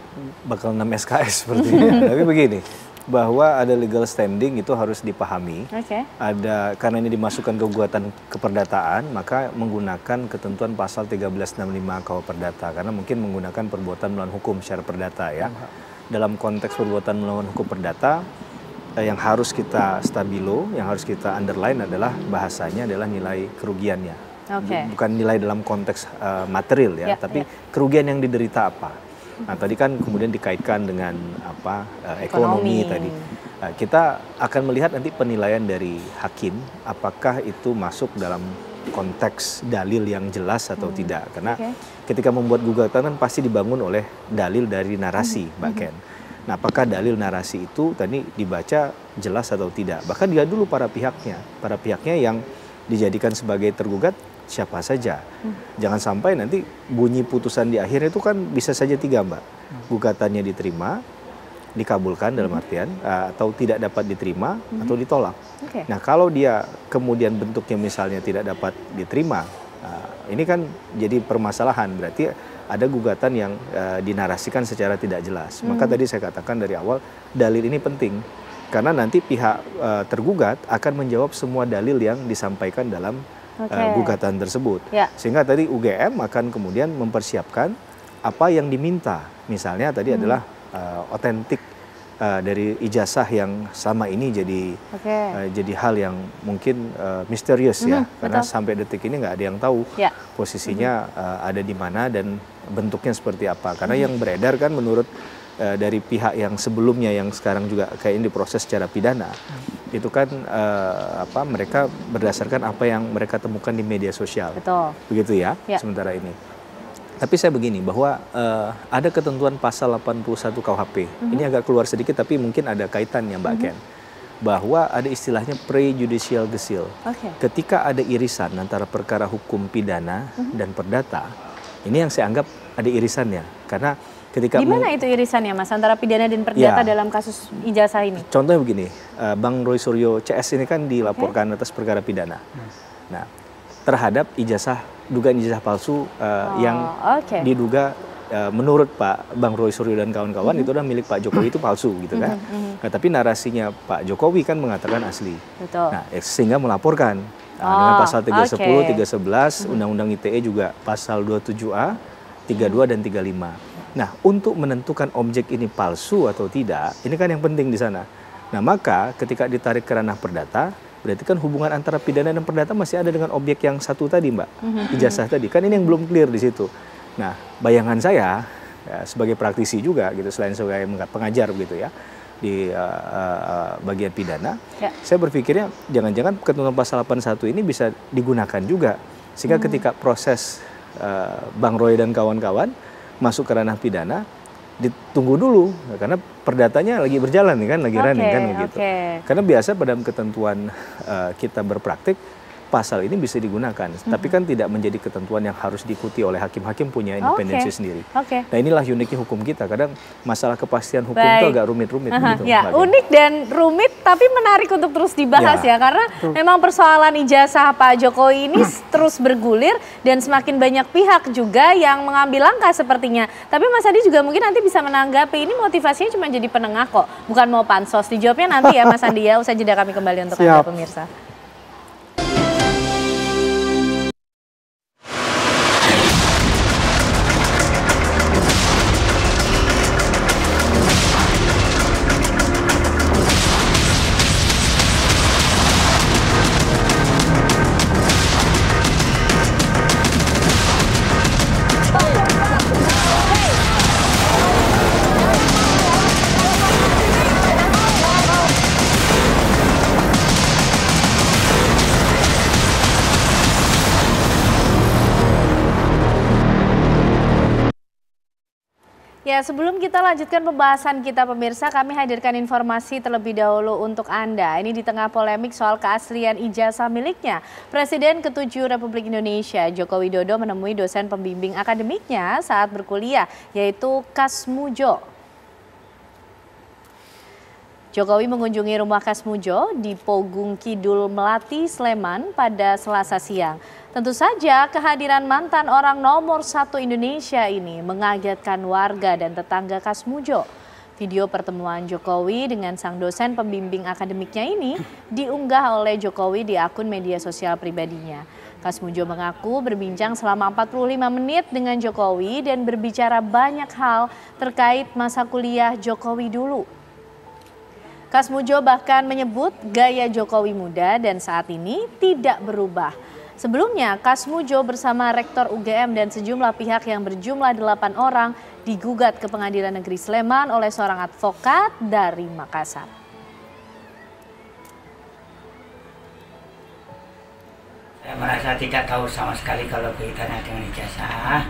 bakal 6 SKS sepertinya. Tapi begini, bahwa ada legal standing itu harus dipahami. Karena ini dimasukkan ke gugatan keperdataan, maka menggunakan ketentuan pasal 1365 KUH Perdata, karena mungkin menggunakan perbuatan melawan hukum secara perdata ya. Dalam konteks perbuatan melawan hukum perdata, yang harus kita stabilo, yang harus kita underline adalah bahasanya adalah nilai kerugiannya. Bukan nilai dalam konteks material ya, tapi kerugian yang diderita apa. Nah, tadi kan kemudian dikaitkan dengan ekonomi tadi. Nah, kita akan melihat nanti penilaian dari hakim apakah itu masuk dalam konteks dalil yang jelas atau tidak. Karena ketika membuat gugatan kan pasti dibangun oleh dalil dari narasi, Mbak Ken. Nah, apakah dalil narasi itu tadi dibaca jelas atau tidak? Bahkan dia dulu para pihaknya yang dijadikan sebagai tergugat siapa saja. Jangan sampai nanti bunyi putusan di akhir itu kan bisa saja 3, Mbak. Gugatannya diterima, dikabulkan dalam artian atau tidak dapat diterima atau ditolak. Nah, kalau dia kemudian bentuknya misalnya tidak dapat diterima, ini kan jadi permasalahan. Berarti ada gugatan yang dinarasikan secara tidak jelas. Maka tadi saya katakan dari awal dalil ini penting. Karena nanti pihak tergugat akan menjawab semua dalil yang disampaikan dalam gugatan tersebut. Sehingga tadi UGM akan kemudian mempersiapkan apa yang diminta. Misalnya tadi adalah otentik dari ijazah yang sama ini jadi hal yang mungkin misterius ya. Karena sampai detik ini nggak ada yang tahu posisinya ada di mana dan bentuknya seperti apa. Karena yang beredar kan menurut dari pihak yang sebelumnya yang sekarang juga kayaknya diproses secara pidana itu kan mereka berdasarkan apa yang mereka temukan di media sosial. Begitu ya. Sementara ini. Tapi saya begini bahwa ada ketentuan pasal 81 KUHP. Ini agak keluar sedikit tapi mungkin ada kaitannya, Mbak Ken. Bahwa ada istilahnya prejudicial desil. Ketika ada irisan antara perkara hukum pidana dan perdata, ini yang saya anggap ada irisannya karena ketika
di mana itu irisannya, Mas, antara pidana dan perdata dalam kasus ijazah ini? Contohnya
begini, Bang Roy Suryo CS ini kan dilaporkan atas perkara pidana. Nah, terhadap dugaan ijazah palsu yang diduga menurut Pak Bang Roy Suryo dan kawan-kawan itu adalah milik Pak Jokowi itu palsu gitu kan. Nah, tapi narasinya Pak Jokowi kan mengatakan asli. Nah, sehingga melaporkan dengan pasal 310, 311, Undang-Undang ITE juga pasal 27A, 32 dan 35. Nah, untuk menentukan objek ini palsu atau tidak, ini kan yang penting di sana. Nah, maka ketika ditarik ke ranah perdata, berarti kan hubungan antara pidana dan perdata masih ada dengan objek yang satu tadi, Mbak. Ijazah tadi. Kan ini yang belum clear di situ. Nah, bayangan saya sebagai praktisi juga gitu, selain sebagai pengajar begitu ya di bagian pidana, saya berpikirnya jangan-jangan ketentuan pasal 81 ini bisa digunakan juga sehingga ketika proses Bang Roy dan kawan-kawan masuk ke ranah pidana, ditunggu dulu karena perdatanya lagi berjalan kan, lagi running kan begitu. Karena biasa pada ketentuan kita berpraktik pasal ini bisa digunakan, tapi kan tidak menjadi ketentuan yang harus diikuti oleh hakim-hakim punya independensi sendiri. Nah, inilah uniknya hukum kita. Kadang masalah kepastian hukum itu agak rumit-rumit. Gitu,
unik dan rumit, tapi menarik untuk terus dibahas ya, karena memang persoalan ijazah Pak Jokowi ini terus bergulir dan semakin banyak pihak juga yang mengambil langkah sepertinya. Tapi Mas Andi juga mungkin nanti bisa menanggapi ini motivasinya cuma jadi penengah kok, bukan mau pansos. Dijawabnya nanti ya Mas Andi ya, usai jeda kami kembali untuk Anda pemirsa. Ya, sebelum kita lanjutkan pembahasan kita pemirsa, kami hadirkan informasi terlebih dahulu untuk Anda. Ini di tengah polemik soal keaslian ijazah miliknya. Presiden ke-7 Republik Indonesia, Joko Widodo menemui dosen pembimbing akademiknya saat berkuliah, yaitu Kasmujo. Jokowi mengunjungi rumah Kasmujo di Pogung Kidul, Melati, Sleman pada Selasa siang. Tentu saja kehadiran mantan orang nomor 1 Indonesia ini mengagetkan warga dan tetangga Kasmujo. Video pertemuan Jokowi dengan sang dosen pembimbing akademiknya ini diunggah oleh Jokowi di akun media sosial pribadinya. Kasmujo mengaku berbincang selama 45 menit dengan Jokowi dan berbicara banyak hal terkait masa kuliah Jokowi dulu. Kasmujo bahkan menyebut gaya Jokowi muda dan saat ini tidak berubah. Sebelumnya, Kasmujo bersama Rektor UGM dan sejumlah pihak yang berjumlah 8 orang digugat ke Pengadilan Negeri Sleman oleh seorang advokat dari Makassar.
Saya merasa tidak tahu sama sekali kalau kaitannya dengan ijazah,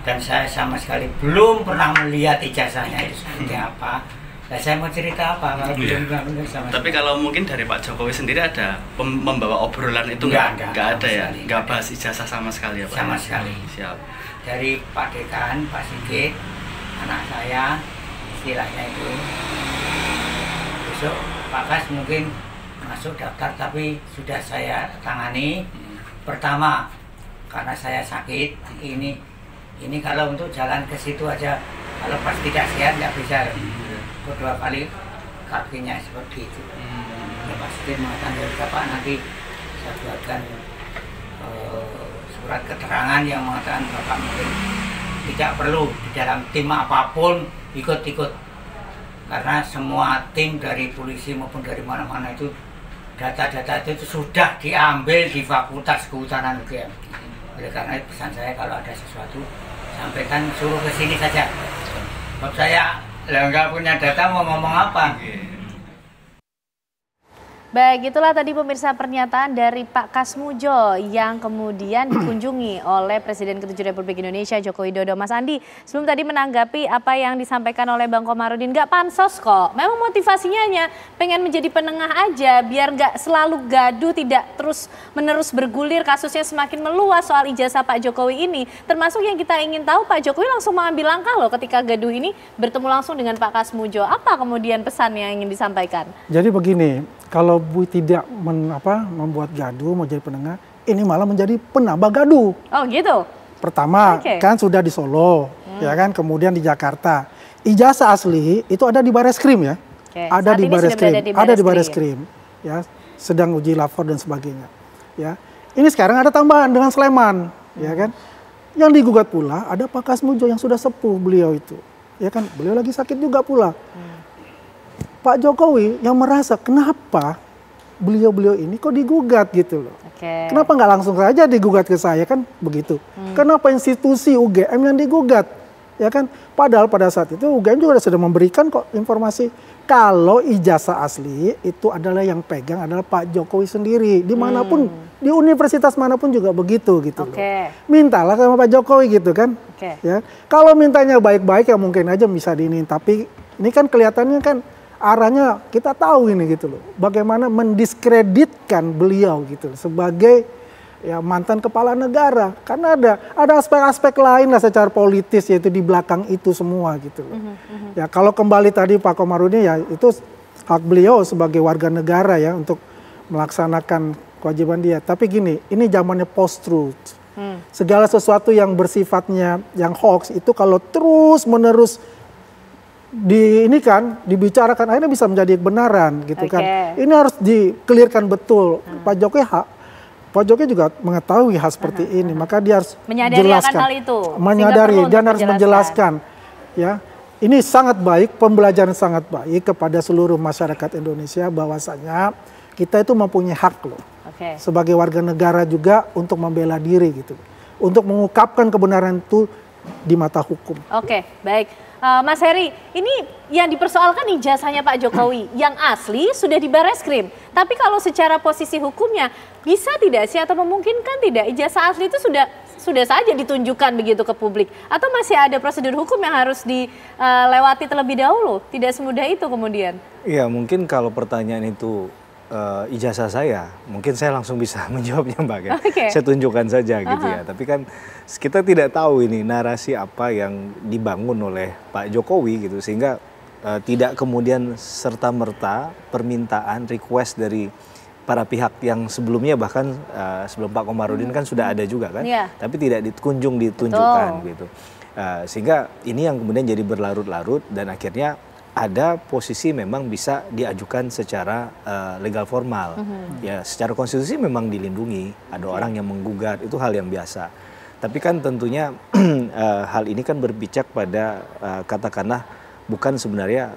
dan saya sama sekali belum pernah melihat ijazahnya itu seperti apa. Nah, saya mau cerita apa kalau belum sama.
Tapi kalau mungkin dari Pak Jokowi sendiri ada membawa obrolan itu nggak ada ya, nggak bahas ijazah sama sekali ya Pak?
Sama sekali.
Siap.
Dari Pak Dekan, Pak Sigit, anak saya, istilahnya itu. Besok Pak Kas mungkin masuk daftar, tapi sudah saya tangani. Pertama, karena saya sakit, ini kalau untuk jalan ke situ aja, kalau pas tidak sehat nggak bisa. Kedua kali kakinya seperti itu. Ya pasti mengatakan dari Bapak nanti saya buatkan surat keterangan yang mengatakan Bapak mungkin tidak perlu di dalam tim apapun ikut-ikut, karena semua tim dari polisi maupun dari mana-mana itu data-data itu sudah diambil di Fakultas Kehutanan UGM. Oleh karena itu pesan saya kalau ada sesuatu sampaikan, suruh ke sini saja. Sebab saya nggak punya data mau ngomong apa.
Baik, itulah tadi pemirsa pernyataan dari Pak Kasmujo yang kemudian dikunjungi oleh Presiden ke-7 Republik Indonesia Joko Widodo. Mas Andi, sebelum tadi menanggapi apa yang disampaikan oleh Bang Komarudin, nggak pansos kok. Memang motivasinya hanya pengen menjadi penengah aja, biar nggak selalu gaduh, tidak terus-menerus bergulir, kasusnya semakin meluas soal ijazah Pak Jokowi ini. Termasuk yang kita ingin tahu, Pak Jokowi langsung mengambil langkah loh ketika gaduh ini bertemu langsung dengan Pak Kasmujo. Apa kemudian pesan yang ingin disampaikan?
Jadi begini, kalau Bu tidak membuat gaduh, mau jadi penengah, ini malah menjadi penambah gaduh.
Oh gitu?
Pertama, kan sudah di Solo, ya kan, kemudian di Jakarta. Ijazah asli itu ada di Bareskrim ya. Ada di Bareskrim, ya, sedang uji lapor dan sebagainya. Ya, ini sekarang ada tambahan dengan Sleman, ya kan. Yang digugat pula ada Pak Kasmujo yang sudah sepuh beliau itu, ya kan, beliau lagi sakit juga pula. Pak Jokowi yang merasa kenapa beliau-beliau ini kok digugat gitu loh. Kenapa nggak langsung saja digugat ke saya, kan begitu. Kenapa institusi UGM yang digugat? Ya kan, padahal pada saat itu UGM juga sudah memberikan kok informasi kalau ijazah asli itu adalah yang pegang adalah Pak Jokowi sendiri. Dimanapun, di universitas manapun juga begitu gitu loh. Mintalah sama Pak Jokowi gitu kan. Ya, kalau mintanya baik-baik ya mungkin aja bisa diinin, tapi ini kan kelihatannya kan arahnya kita tahu ini gitu loh. Bagaimana mendiskreditkan beliau gitu loh, sebagai ya mantan kepala negara. Karena ada aspek-aspek lain lah secara politis, yaitu di belakang itu semua gitu loh. Ya kalau kembali tadi Pak Komarudin, ya itu hak beliau sebagai warga negara ya untuk melaksanakan kewajiban dia. Tapi gini, ini zamannya post-truth. Segala sesuatu yang bersifatnya yang hoax itu kalau terus-menerus dibicarakan akhirnya bisa menjadi kebenaran gitu kan. Ini harus di-clearkan betul. Pak Jokowi juga mengetahui hal seperti ini, maka dia harus menjelaskan hal itu. Menyadari dan harus menjelaskan. Ya, ini sangat baik, pembelajaran sangat baik kepada seluruh masyarakat Indonesia bahwasanya kita itu mempunyai hak loh. Sebagai warga negara juga untuk membela diri gitu. Untuk mengungkapkan kebenaran itu di mata hukum.
Baik. Mas Heri, ini yang dipersoalkan ijazahnya Pak Jokowi, yang asli sudah di Bareskrim. Tapi kalau secara posisi hukumnya, bisa tidak sih atau memungkinkan tidak ijazah asli itu sudah saja ditunjukkan begitu ke publik? Atau masih ada prosedur hukum yang harus dilewati terlebih dahulu? Tidak semudah itu kemudian?
Iya, mungkin kalau pertanyaan itu ijazah saya, mungkin saya langsung bisa menjawabnya Mbak. Okay. Saya tunjukkan saja gitu ya. Tapi kan kita tidak tahu ini narasi apa yang dibangun oleh Pak Jokowi gitu, sehingga tidak kemudian serta-merta permintaan request dari para pihak yang sebelumnya, bahkan sebelum Pak Komarudin kan sudah ada juga kan, tapi tidak dikunjung ditunjukkan gitu. Sehingga ini yang kemudian jadi berlarut-larut dan akhirnya ada posisi memang bisa diajukan secara legal formal. Ya, secara konstitusi memang dilindungi, ada orang yang menggugat, itu hal yang biasa. Tapi kan tentunya hal ini kan berpijak pada katakanlah bukan sebenarnya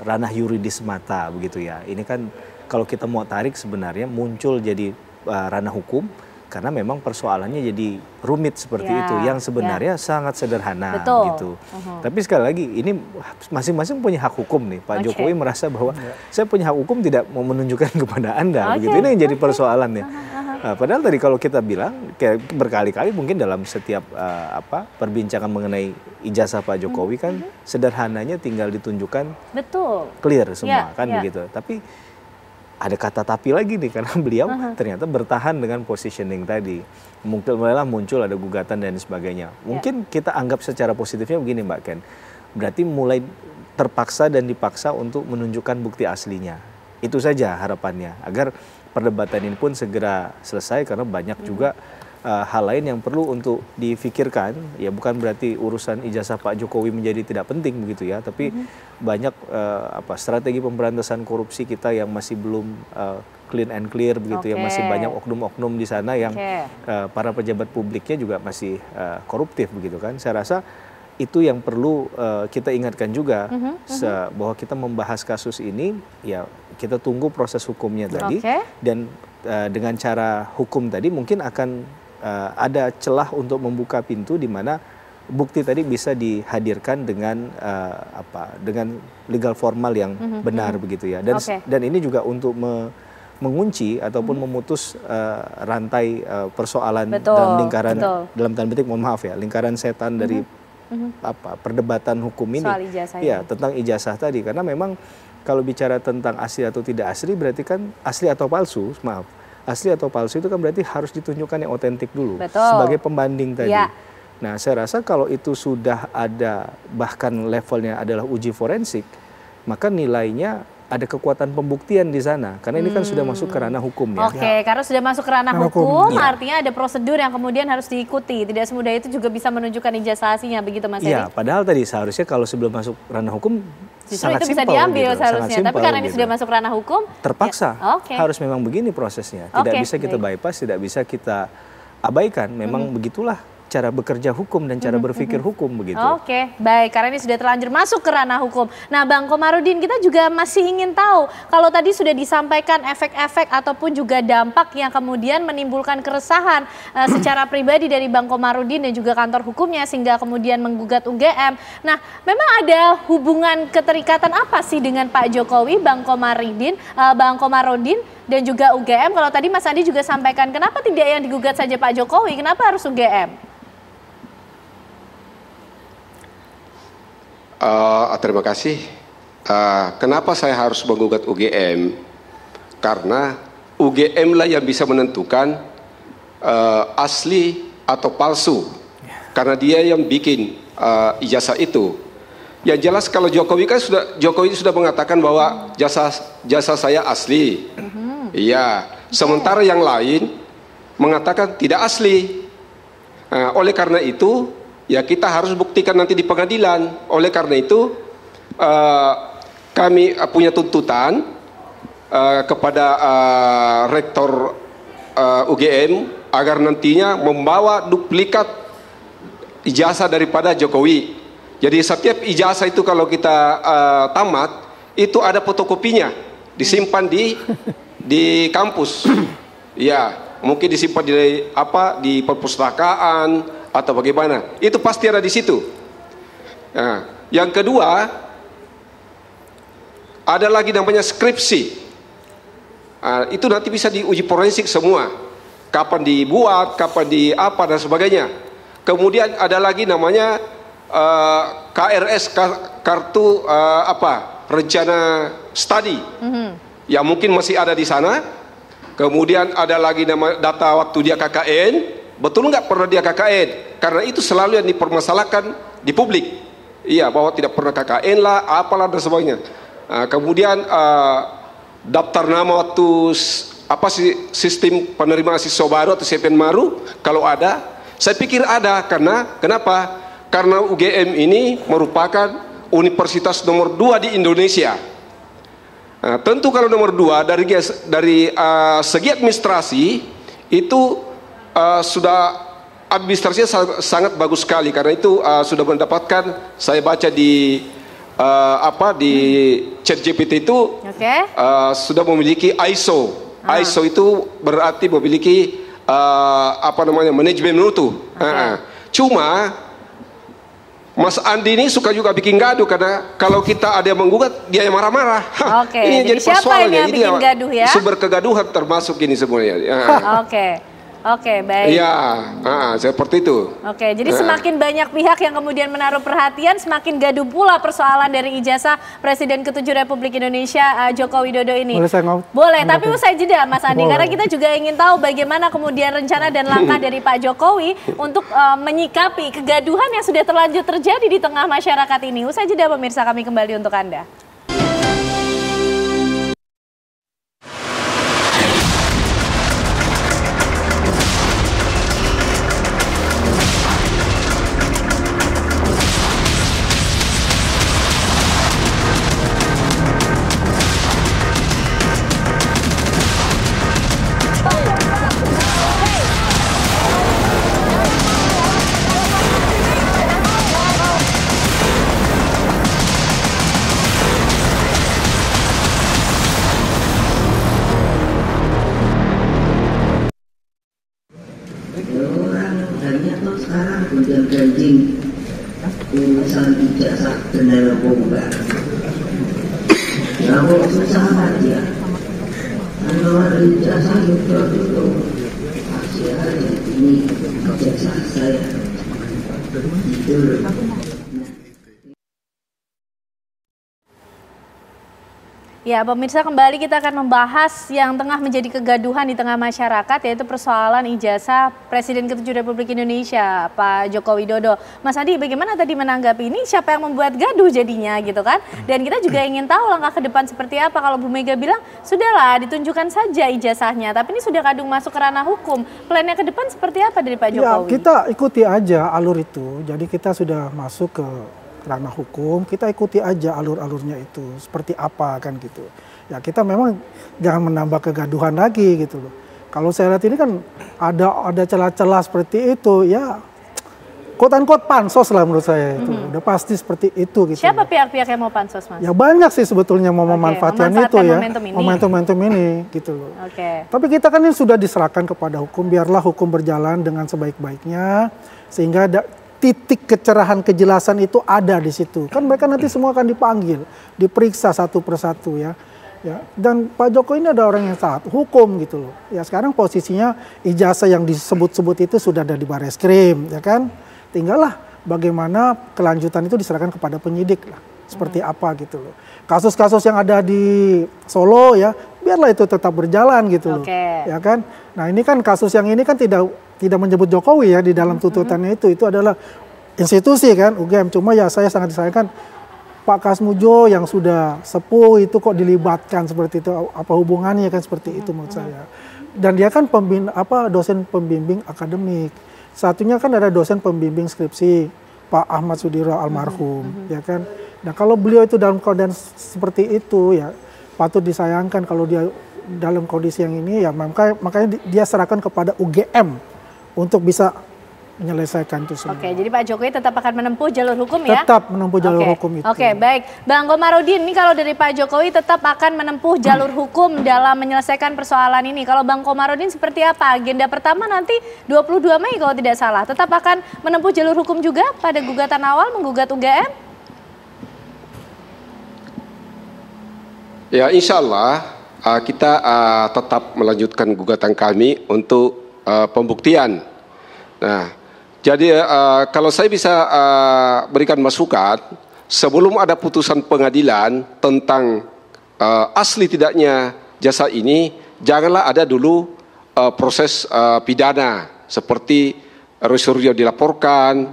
ranah yuridis semata begitu ya. Ini kan kalau kita mau tarik sebenarnya muncul jadi ranah hukum, karena memang persoalannya jadi rumit seperti itu, yang sebenarnya sangat sederhana gitu. Tapi sekali lagi ini masing-masing punya hak hukum nih. Pak Jokowi merasa bahwa saya punya hak hukum tidak mau menunjukkan kepada Anda, begitu. Ini yang jadi persoalannya. Padahal tadi kalau kita bilang kayak berkali-kali mungkin dalam setiap perbincangan mengenai ijazah Pak Jokowi kan sederhananya tinggal ditunjukkan clear semua kan begitu. Tapi ada kata tapi lagi nih, karena beliau ternyata bertahan dengan positioning tadi. Mungkin malah muncul ada gugatan dan sebagainya. Mungkin kita anggap secara positifnya begini Mbak Ken. Berarti mulai terpaksa dan dipaksa untuk menunjukkan bukti aslinya. Itu saja harapannya, agar perdebatan ini pun segera selesai, karena banyak juga hal lain yang perlu untuk difikirkan. Ya bukan berarti urusan ijazah Pak Jokowi menjadi tidak penting begitu ya, tapi banyak strategi pemberantasan korupsi kita yang masih belum clean and clear begitu ya, masih banyak oknum-oknum di sana yang para pejabat publiknya juga masih koruptif begitu kan. Saya rasa itu yang perlu kita ingatkan juga, bahwa kita membahas kasus ini ya kita tunggu proses hukumnya tadi, dan dengan cara hukum tadi mungkin akan ada celah untuk membuka pintu di mana bukti tadi bisa dihadirkan dengan dengan legal formal yang benar begitu ya. Dan ini juga untuk mengunci ataupun memutus rantai persoalan dalam lingkaran dalam tanda petik, mohon maaf ya, lingkaran setan dari perdebatan hukum ini.
Soal ijazah
ya, tentang ijazah tadi, karena memang kalau bicara tentang asli atau tidak asli berarti kan asli atau palsu, maaf. Asli atau palsu itu kan berarti harus ditunjukkan yang otentik dulu sebagai pembanding tadi. Nah, saya rasa kalau itu sudah ada, bahkan levelnya adalah uji forensik, maka nilainya ada kekuatan pembuktian di sana, karena ini kan sudah masuk ke ranah hukum ya.
Karena sudah masuk ke ranah hukum, artinya ada prosedur yang kemudian harus diikuti. Tidak semudah itu juga bisa menunjukkan ijazah aslinya, begitu Mas Heri?
Iya, padahal tadi seharusnya kalau sebelum masuk ranah hukum
justru itu bisa diambil gitu, seharusnya. Tapi karena ini sudah masuk ranah hukum,
terpaksa harus memang begini prosesnya. Tidak bisa kita bypass, tidak bisa kita abaikan. Memang begitulah cara bekerja hukum dan cara berpikir hukum begitu.
Baik, karena ini sudah terlanjur masuk ke ranah hukum. Nah, Bang Komarudin, kita juga masih ingin tahu, kalau tadi sudah disampaikan efek-efek ataupun juga dampak yang kemudian menimbulkan keresahan secara pribadi dari Bang Komarudin dan juga kantor hukumnya sehingga kemudian menggugat UGM. Nah, memang ada hubungan keterikatan apa sih dengan Pak Jokowi, Bang Komarudin, dan juga UGM? Kalau tadi Mas Andi juga sampaikan, kenapa tidak yang digugat saja Pak Jokowi, kenapa harus UGM?
Terima kasih. Kenapa saya harus menggugat UGM? Karena UGM lah yang bisa menentukan asli atau palsu. Karena dia yang bikin ijazah itu. Yang jelas kalau Jokowi sudah mengatakan bahwa jasa saya asli. Iya. Sementara yang lain mengatakan tidak asli. Oleh karena itu, ya kita harus buktikan nanti di pengadilan. Oleh karena itu kami punya tuntutan kepada rektor UGM agar nantinya membawa duplikat ijazah daripada Jokowi. Jadi setiap ijazah itu kalau kita tamat itu ada fotokopinya, disimpan di kampus. Ya, mungkin disimpan di perpustakaan atau bagaimana, itu pasti ada di situ. Nah, Yang kedua, ada lagi namanya skripsi. Itu nanti bisa diuji forensik semua. Kapan dibuat, kapan di apa dan sebagainya. Kemudian ada lagi namanya KRS, kartu rencana studi. Yang mungkin masih ada di sana. Kemudian ada lagi nama data waktu dia KKN, betul nggak pernah dia KKN? Karena itu selalu yang dipermasalahkan di publik. Iya, bahwa tidak pernah KKN lah, apalah dan sebagainya. Kemudian daftar nama waktu sistem penerimaan siswa baru atau CPN baru, kalau ada, saya pikir ada. Karena kenapa? Karena UGM ini merupakan universitas nomor 2 di Indonesia. Tentu kalau nomor 2 dari segi administrasi itu sudah administrasinya sangat bagus sekali, karena itu sudah mendapatkan, saya baca di di ChatGPT itu sudah memiliki ISO. ISO itu berarti memiliki manajemen mutu. Cuma Mas Andi ini suka juga bikin gaduh, karena kalau kita ada yang menggugat, dia yang marah-marah. Ini jadi
siapa ini yang bikin gaduh ya?
Sumber kegaduhan termasuk ini semuanya.
Oke, baik.
Iya, seperti itu.
Oke, jadi semakin banyak pihak yang kemudian menaruh perhatian, semakin gaduh pula persoalan dari ijazah Presiden ke-7 Republik Indonesia Joko Widodo ini.
Boleh saya ngomong?
Boleh, tapi usai jeda Mas Andi, karena kita juga ingin tahu bagaimana kemudian rencana dan langkah dari Pak Jokowi untuk menyikapi kegaduhan yang sudah terlanjur terjadi di tengah masyarakat ini. Usai jeda pemirsa, kami kembali untuk Anda.
Urusan ijazah bendera bomba. Kalau susah aja, kalau ada ijazah itu kasih aja, ini ijazah saya. Itu.
Ya, pemirsa, kembali kita akan membahas yang tengah menjadi kegaduhan di tengah masyarakat, yaitu persoalan ijazah Presiden ke-7 Republik Indonesia, Pak Joko Widodo. Mas Adi, bagaimana tadi menanggapi ini? Siapa yang membuat gaduh jadinya gitu kan? Dan kita juga ingin tahu langkah ke depan seperti apa. Kalau Bu Mega bilang, sudahlah ditunjukkan saja ijazahnya, tapi ini sudah kadung masuk ke ranah hukum. Plannya ke depan seperti apa dari Pak Jokowi?
Ya, kita ikuti aja alur itu. Jadi kita sudah masuk ke ranah hukum, kita ikuti aja alur-alurnya itu seperti apa kan gitu. Ya kita memang jangan menambah kegaduhan lagi gitu loh. Kalau saya lihat ini kan ada celah-celah seperti itu ya, quote-unquote pansos lah menurut saya itu. Udah pasti seperti itu gitu.
Siapa pihak-pihak yang mau pansos, Mas?
Ya banyak sih sebetulnya mau memanfaatkan itu ya. Momentum ini gitu loh. Tapi kita kan ini sudah diserahkan kepada hukum, biarlah hukum berjalan dengan sebaik-baiknya sehingga titik kecerahan kejelasan itu ada di situ. Kan mereka nanti semua akan dipanggil, diperiksa satu persatu ya. Dan Pak Jokowi ini ada orang yang taat hukum gitu loh. Ya sekarang posisinya ijazah yang disebut-sebut itu sudah ada di Bareskrim ya kan. Tinggallah bagaimana kelanjutan itu diserahkan kepada penyidik lah. Seperti apa gitu loh. Kasus-kasus yang ada di Solo ya, biarlah itu tetap berjalan gitu loh. Ya kan. Nah ini kan kasus yang ini kan tidak menyebut Jokowi ya di dalam tuntutannya itu adalah institusi kan UGM. Cuma ya saya sangat disayangkan Pak Kasmujo yang sudah sepuh itu kok dilibatkan seperti itu, apa hubungannya kan seperti itu menurut saya. Dan dia kan dosen pembimbing akademik. Satunya kan ada dosen pembimbing skripsi Pak Ahmad Sudiroh almarhum ya kan. Nah kalau beliau itu dalam keadaan seperti itu ya patut disayangkan kalau dia dalam kondisi yang ini ya makanya dia serahkan kepada UGM untuk bisa menyelesaikan itu semua.
Oke, jadi Pak Jokowi tetap akan menempuh jalur hukum ya?
Tetap menempuh jalur hukum itu.
Oke, baik. Bang Komarudin, ini kalau dari Pak Jokowi tetap akan menempuh jalur hukum dalam menyelesaikan persoalan ini. Kalau Bang Komarudin seperti apa? Agenda pertama nanti 22 Mei kalau tidak salah. Tetap akan menempuh jalur hukum juga pada gugatan awal menggugat UGM?
Ya, insya Allah kita tetap melanjutkan gugatan kami untuk pembuktian. Nah, jadi kalau saya bisa berikan masukan, sebelum ada putusan pengadilan tentang asli tidaknya jasa ini, janganlah ada dulu proses pidana seperti Roy Suryo dilaporkan,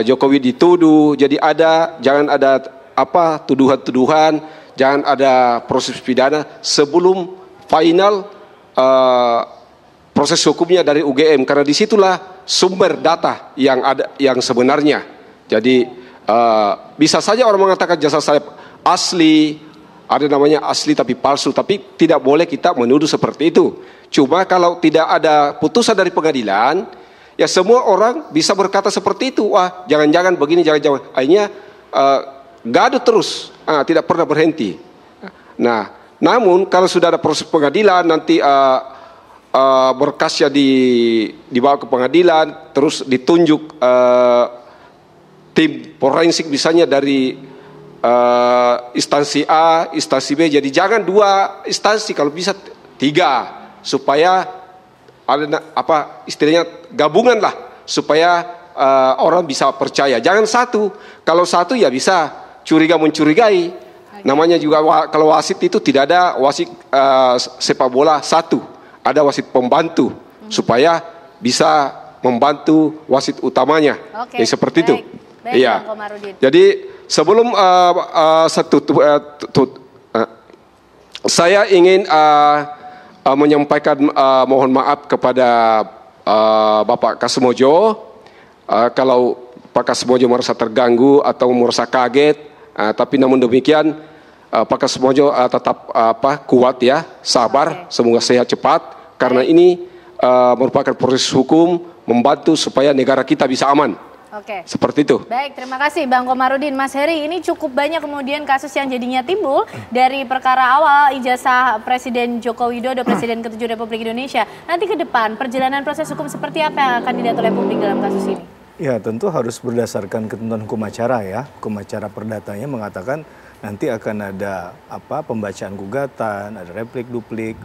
Jokowi dituduh, jadi jangan ada tuduhan-tuduhan, jangan ada proses pidana sebelum final proses hukumnya dari UGM, karena disitulah sumber data yang sebenarnya. Jadi bisa saja orang mengatakan jasa saya asli, ada namanya asli tapi palsu, tapi tidak boleh kita menuduh seperti itu. Cuma kalau tidak ada putusan dari pengadilan, ya semua orang bisa berkata seperti itu. Wah, jangan-jangan begini, jangan-jangan. Akhirnya gaduh terus, tidak pernah berhenti. Nah, namun kalau sudah ada proses pengadilan, nanti berkasnya dibawa ke pengadilan, terus ditunjuk tim forensik misalnya dari instansi A, instansi B. Jadi jangan 2 instansi, kalau bisa 3, supaya ada istilahnya gabungan lah, supaya orang bisa percaya. Jangan 1, kalau 1 ya bisa curiga mencurigai. Namanya juga kalau wasit itu tidak ada wasit sepak bola 1, ada wasit pembantu supaya bisa membantu wasit utamanya. Ya, seperti itu. Iya. Jadi sebelum saya ingin menyampaikan mohon maaf kepada Bapak Kasmojo kalau Pak Kasmojo merasa terganggu atau merasa kaget, tapi namun demikian Pak Kasmojo tetap kuat ya, sabar, semoga sehat cepat, karena ini merupakan proses hukum membantu supaya negara kita bisa aman.
Oke.
Seperti itu.
Baik, terima kasih Bang Komarudin. Mas Heri, ini cukup banyak kemudian kasus yang jadinya timbul dari perkara awal ijazah Presiden Joko Widodo, Presiden ke-7 Republik Indonesia. Nanti ke depan, perjalanan proses hukum seperti apa yang akan didapat oleh publik dalam kasus ini?
Ya, tentu harus berdasarkan ketentuan hukum acara ya. Hukum acara perdatanya mengatakan nanti akan ada pembacaan gugatan, ada replik duplik,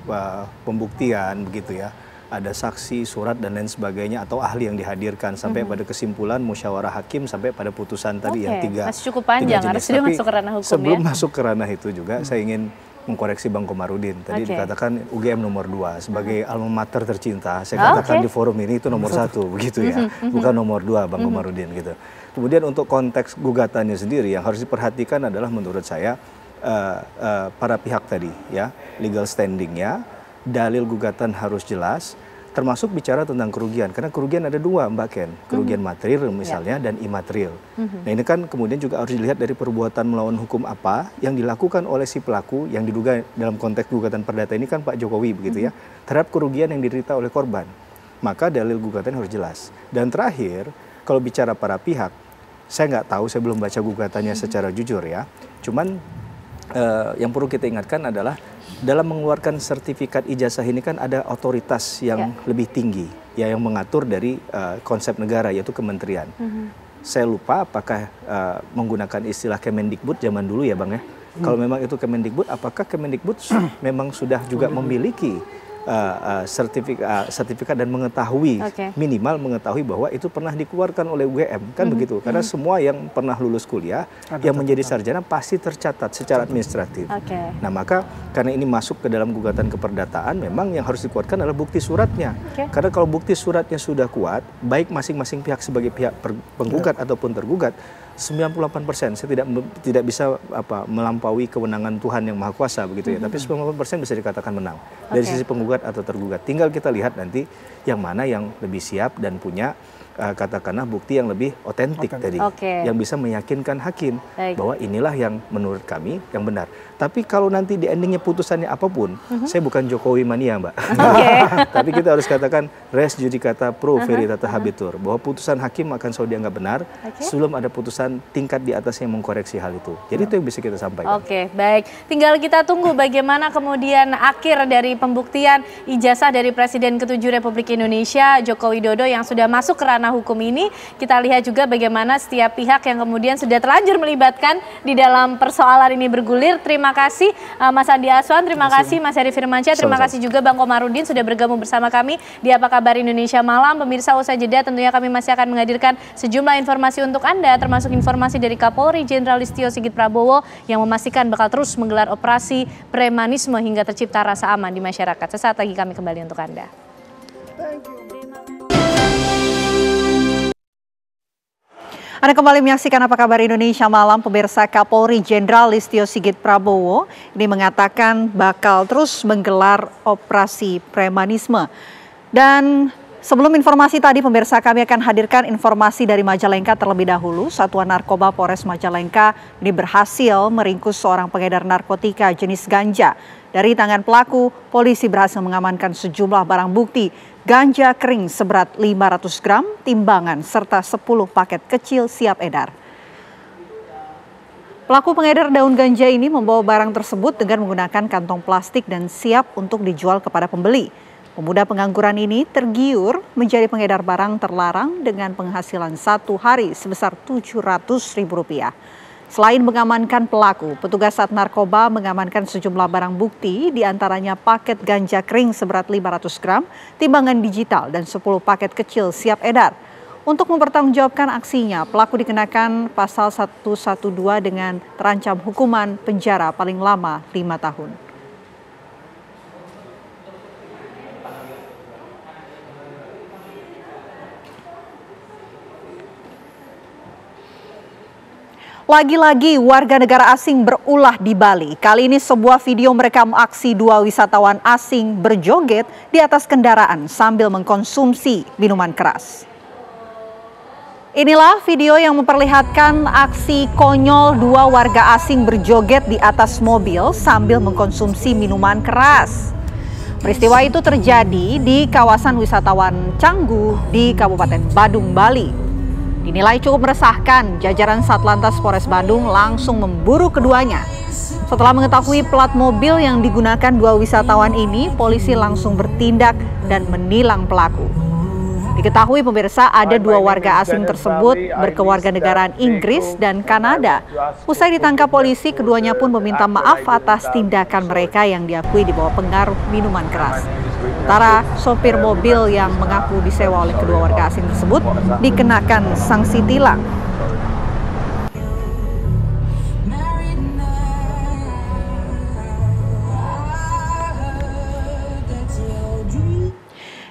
pembuktian begitu ya. Ada saksi, surat dan lain sebagainya, atau ahli yang dihadirkan sampai pada kesimpulan musyawarah hakim sampai pada putusan tadi yang 3.
Masih cukup panjang, harus dia masuk ke ranah hukum.
Sebelum masuk ke ranah itu juga saya ingin mengkoreksi Bang Komarudin. Tadi dikatakan UGM nomor 2 sebagai alma mater tercinta. Saya katakan di forum ini itu nomor 1 begitu ya, bukan nomor 2 Bang Komarudin gitu. Kemudian untuk konteks gugatannya sendiri yang harus diperhatikan adalah menurut saya para pihak tadi ya, legal standingnya, dalil gugatan harus jelas, termasuk bicara tentang kerugian, karena kerugian ada 2 Mbak Ken, kerugian material misalnya dan imaterial. Nah ini kan kemudian juga harus dilihat dari perbuatan melawan hukum apa yang dilakukan oleh si pelaku yang diduga dalam konteks gugatan perdata ini kan Pak Jokowi begitu ya, terhadap kerugian yang diderita oleh korban. Maka dalil gugatan harus jelas. Dan terakhir, kalau bicara para pihak, saya nggak tahu, saya belum baca gugatannya secara jujur ya, cuman yang perlu kita ingatkan adalah dalam mengeluarkan sertifikat ijazah ini kan ada otoritas yang lebih tinggi ya, yang mengatur dari konsep negara, yaitu kementerian. Saya lupa apakah menggunakan istilah Kemendikbud zaman dulu ya Bang ya. Kalau memang itu Kemendikbud, apakah Kemendikbud memang sudah juga memiliki sertifikat dan mengetahui, minimal mengetahui bahwa itu pernah dikeluarkan oleh UGM kan begitu, karena semua yang pernah lulus kuliah yang menjadi sarjana pasti tercatat secara administratif. Nah maka karena ini masuk ke dalam gugatan keperdataan, memang yang harus dikuatkan adalah bukti suratnya, karena kalau bukti suratnya sudah kuat, baik masing-masing pihak sebagai pihak penggugat ataupun tergugat, 98% saya tidak bisa melampaui kewenangan Tuhan yang Maha Kuasa begitu ya, tapi 98% bisa dikatakan menang dari sisi penggugat atau tergugat. Tinggal kita lihat nanti yang mana yang lebih siap dan punya katakanlah bukti yang lebih otentik tadi, yang bisa meyakinkan hakim bahwa inilah yang menurut kami yang benar. Tapi kalau nanti di endingnya putusannya apapun, saya bukan Jokowi mania Mbak, tapi kita harus katakan res judicata pro veritate habetur, bahwa putusan hakim akan selalu dianggap benar sebelum ada putusan tingkat di atas yang mengkoreksi hal itu. Jadi itu yang bisa kita sampaikan.
Baik. Tinggal kita tunggu bagaimana kemudian akhir dari pembuktian ijazah dari Presiden ke-7 Republik Indonesia Joko Widodo yang sudah masuk ke ranah ranah hukum ini. Kita lihat juga bagaimana setiap pihak yang kemudian sudah terlanjur melibatkan di dalam persoalan ini bergulir. Terima kasih Mas Andi Aswan, terima kasih Mas Heri Firmansyah, terima kasih juga Bang Komarudin sudah bergabung bersama kami di Apa Kabar Indonesia Malam. Pemirsa, usai jeda tentunya kami masih akan menghadirkan sejumlah informasi untuk Anda, termasuk informasi dari Kapolri Jenderal Listio Sigit Prabowo yang memastikan bakal terus menggelar operasi premanisme hingga tercipta rasa aman di masyarakat. Sesaat lagi kami kembali untuk Anda.
Anda kembali menyaksikan Apa Kabar Indonesia Malam. Pemirsa, Kapolri Jenderal Listio Sigit Prabowo ini mengatakan bakal terus menggelar operasi premanisme. Dan sebelum informasi tadi, pemirsa, kami akan hadirkan informasi dari Majalengka terlebih dahulu. Satuan Narkoba Polres Majalengka ini berhasil meringkus seorang pengedar narkotika jenis ganja. Dari tangan pelaku, polisi berhasil mengamankan sejumlah barang bukti, ganja kering seberat 500 gram, timbangan, serta 10 paket kecil siap edar. Pelaku pengedar daun ganja ini membawa barang tersebut dengan menggunakan kantong plastik dan siap untuk dijual kepada pembeli. Pemuda pengangguran ini tergiur menjadi pengedar barang terlarang dengan penghasilan satu hari sebesar Rp700.000. Selain mengamankan pelaku, petugas Sat Narkoba mengamankan sejumlah barang bukti, diantaranya paket ganja kering seberat 500 gram, timbangan digital, dan 10 paket kecil siap edar. Untuk mempertanggungjawabkan aksinya, pelaku dikenakan pasal 112 dengan terancam hukuman penjara paling lama 5 tahun. Lagi-lagi warga negara asing berulah di Bali. Kali ini sebuah video merekam aksi dua wisatawan asing berjoget di atas kendaraan sambil mengkonsumsi minuman keras. Inilah video yang memperlihatkan aksi konyol dua warga asing berjoget di atas mobil sambil mengkonsumsi minuman keras. Peristiwa itu terjadi di kawasan wisatawan Canggu di Kabupaten Badung, Bali. Dinilai cukup meresahkan, jajaran Satlantas Polres Bandung langsung memburu keduanya. Setelah mengetahui plat mobil yang digunakan dua wisatawan ini, polisi langsung bertindak dan menilang pelaku. Diketahui pemirsa, ada dua warga asing tersebut berkewarganegaraan Inggris dan Kanada. Usai ditangkap polisi, keduanya pun meminta maaf atas tindakan mereka yang diakui di bawah pengaruh minuman keras. Sementara sopir mobil yang mengaku disewa oleh kedua warga asing tersebut dikenakan sanksi tilang.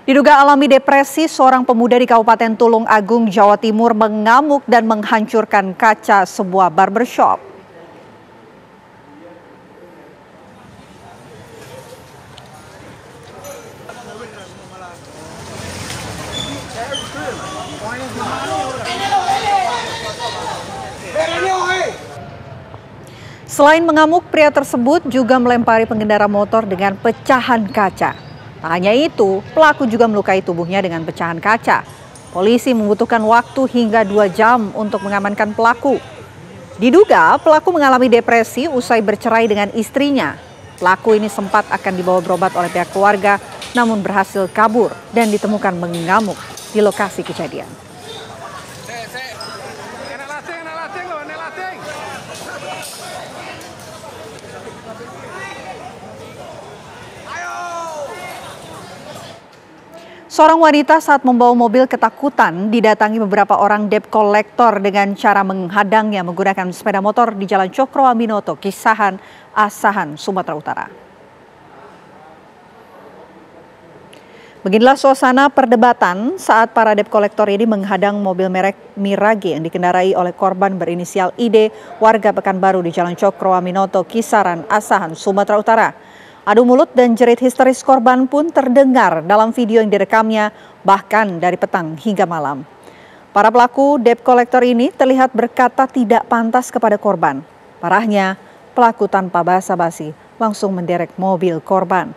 Diduga alami depresi, seorang pemuda di Kabupaten Tulung Agung, Jawa Timur mengamuk dan menghancurkan kaca sebuah barbershop. Selain mengamuk, pria tersebut juga melempari pengendara motor dengan pecahan kaca. Tak hanya itu, pelaku juga melukai tubuhnya dengan pecahan kaca. Polisi membutuhkan waktu hingga 2 jam untuk mengamankan pelaku. Diduga pelaku mengalami depresi usai bercerai dengan istrinya. Pelaku ini sempat akan dibawa berobat oleh pihak keluarga, namun berhasil kabur dan ditemukan mengamuk di lokasi kejadian. Seorang wanita saat membawa mobil ketakutan didatangi beberapa orang debt collector dengan cara menghadangnya menggunakan sepeda motor di Jalan Cokro Aminoto, Kisahan, Asahan, Sumatera Utara. Beginilah suasana perdebatan saat para debt collector ini menghadang mobil merek Mirage yang dikendarai oleh korban berinisial ID, warga Pekanbaru di Jalan Cokro Aminoto, Kisaran, Asahan, Sumatera Utara. Adu mulut dan jerit histeris korban pun terdengar dalam video yang direkamnya bahkan dari petang hingga malam. Para pelaku debt collector ini terlihat berkata tidak pantas kepada korban. Parahnya, pelaku tanpa basa-basi langsung menderek mobil korban.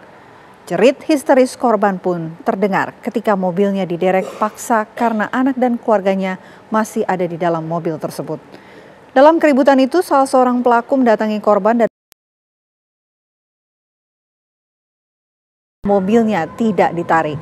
Jerit histeris korban pun terdengar ketika mobilnya diderek paksa karena anak dan keluarganya masih ada di dalam mobil tersebut. Dalam keributan itu, salah seorang pelaku mendatangi korban dan mobilnya tidak ditarik.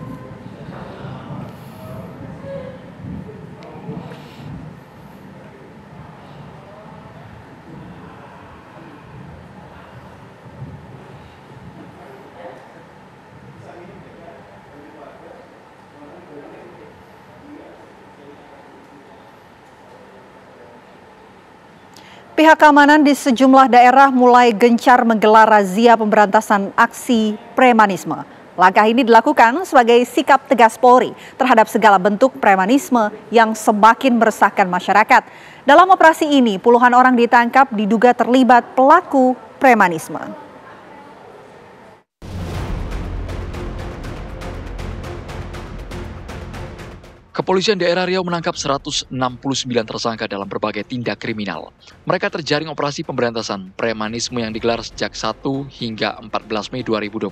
Pihak keamanan di sejumlah daerah mulai gencar menggelar razia pemberantasan aksi premanisme. Langkah ini dilakukan sebagai sikap tegas Polri terhadap segala bentuk premanisme yang semakin meresahkan masyarakat. Dalam operasi ini, puluhan orang ditangkap diduga terlibat pelaku premanisme.
Kepolisian daerah Riau menangkap 169 tersangka dalam berbagai tindak kriminal. Mereka terjaring operasi pemberantasan premanisme yang digelar sejak 1 hingga 14 Mei 2025.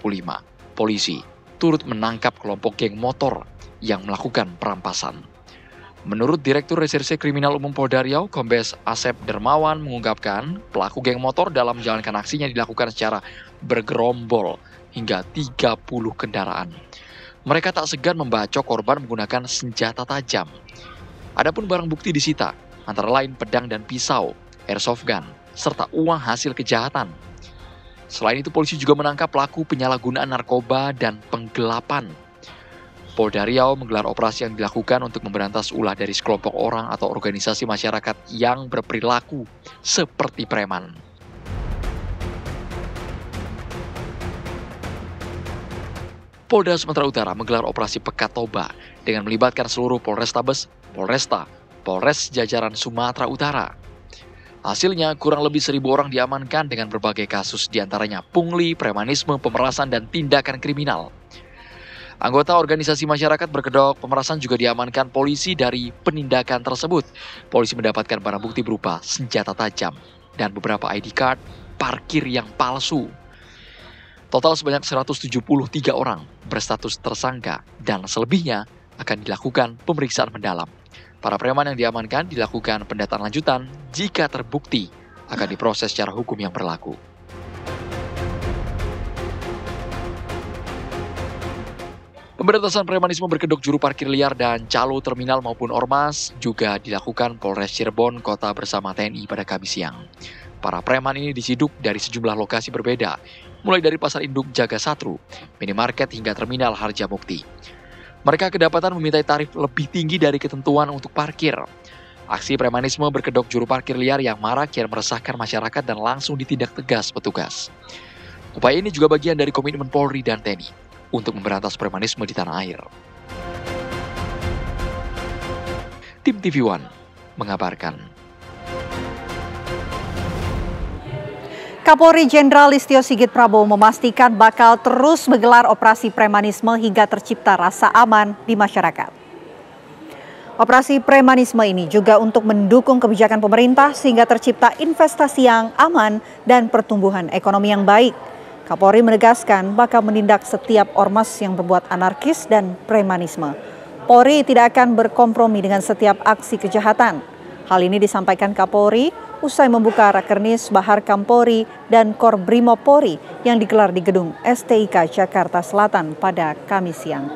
Polisi turut menangkap kelompok geng motor yang melakukan perampasan. Menurut Direktur Reserse Kriminal Umum Polda Riau, Kombes Asep Dermawan mengungkapkan pelaku geng motor dalam menjalankan aksinya dilakukan secara bergerombol hingga 30 kendaraan. Mereka tak segan membacok korban menggunakan senjata tajam. Adapun barang bukti disita, antara lain pedang dan pisau, airsoft gun, serta uang hasil kejahatan. Selain itu, polisi juga menangkap pelaku penyalahgunaan narkoba dan penggelapan. Polda Riau menggelar operasi yang dilakukan untuk memberantas ulah dari sekelompok orang atau organisasi masyarakat yang berperilaku seperti preman. Polda Sumatera Utara menggelar operasi Pekat Toba dengan melibatkan seluruh Polrestabes, Polresta, Polres jajaran Sumatera Utara. Hasilnya, kurang lebih 1.000 orang diamankan dengan berbagai kasus, diantaranya pungli, premanisme, pemerasan, dan tindakan kriminal. Anggota organisasi masyarakat berkedok pemerasan juga diamankan polisi dari penindakan tersebut. Polisi mendapatkan barang bukti berupa senjata tajam dan beberapa ID card parkir yang palsu. Total sebanyak 173 orang berstatus tersangka dan selebihnya akan dilakukan pemeriksaan mendalam. Para preman yang diamankan dilakukan pendataan lanjutan jika terbukti akan diproses secara hukum yang berlaku. Pemberantasan premanisme berkedok juru parkir liar dan calo terminal maupun ormas juga dilakukan Polres Cirebon Kota bersama TNI pada Kamis siang. Para preman ini diciduk dari sejumlah lokasi berbeda, mulai dari Pasar Induk Jaga Satru, minimarket hingga terminal Harjamukti. Mereka kedapatan memintai tarif lebih tinggi dari ketentuan untuk parkir. Aksi premanisme berkedok juru parkir liar yang marak kian meresahkan masyarakat dan langsung ditindak tegas petugas. Upaya ini juga bagian dari komitmen Polri dan TNI untuk memberantas premanisme di tanah air. Tim TV One mengabarkan.
Kapolri Jenderal Listio Sigit Prabowo memastikan bakal terus menggelar operasi premanisme hingga tercipta rasa aman di masyarakat. Operasi premanisme ini juga untuk mendukung kebijakan pemerintah sehingga tercipta investasi yang aman dan pertumbuhan ekonomi yang baik. Kapolri menegaskan bakal menindak setiap ormas yang berbuat anarkis dan premanisme. Polri tidak akan berkompromi dengan setiap aksi kejahatan. Hal ini disampaikan Kapolri usai membuka Rakernis Bahar Kampori dan Korbrimob Polri yang digelar di gedung STIK Jakarta Selatan pada Kamis siang.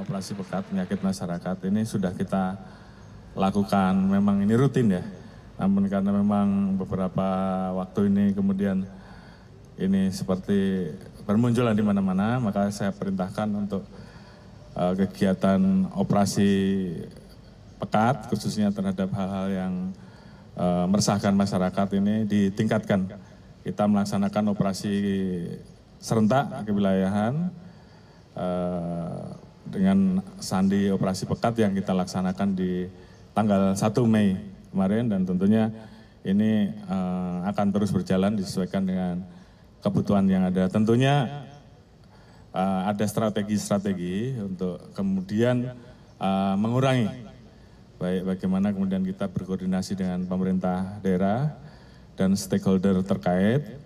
Operasi Pekat Penyakit Masyarakat ini sudah kita lakukan, memang ini rutin ya. Namun karena memang beberapa waktu ini kemudian ini seperti bermunculan di mana-mana, maka saya perintahkan untuk kegiatan operasi pekat khususnya terhadap hal-hal yang meresahkan masyarakat ini ditingkatkan. Kita melaksanakan operasi serentak kewilayahan dengan sandi operasi pekat yang kita laksanakan di tanggal 1 Mei kemarin, dan tentunya ini akan terus berjalan disesuaikan dengan kebutuhan yang ada. Tentunya ada strategi-strategi untuk kemudian mengurangi, baik bagaimana kemudian kita berkoordinasi dengan pemerintah daerah dan stakeholder terkait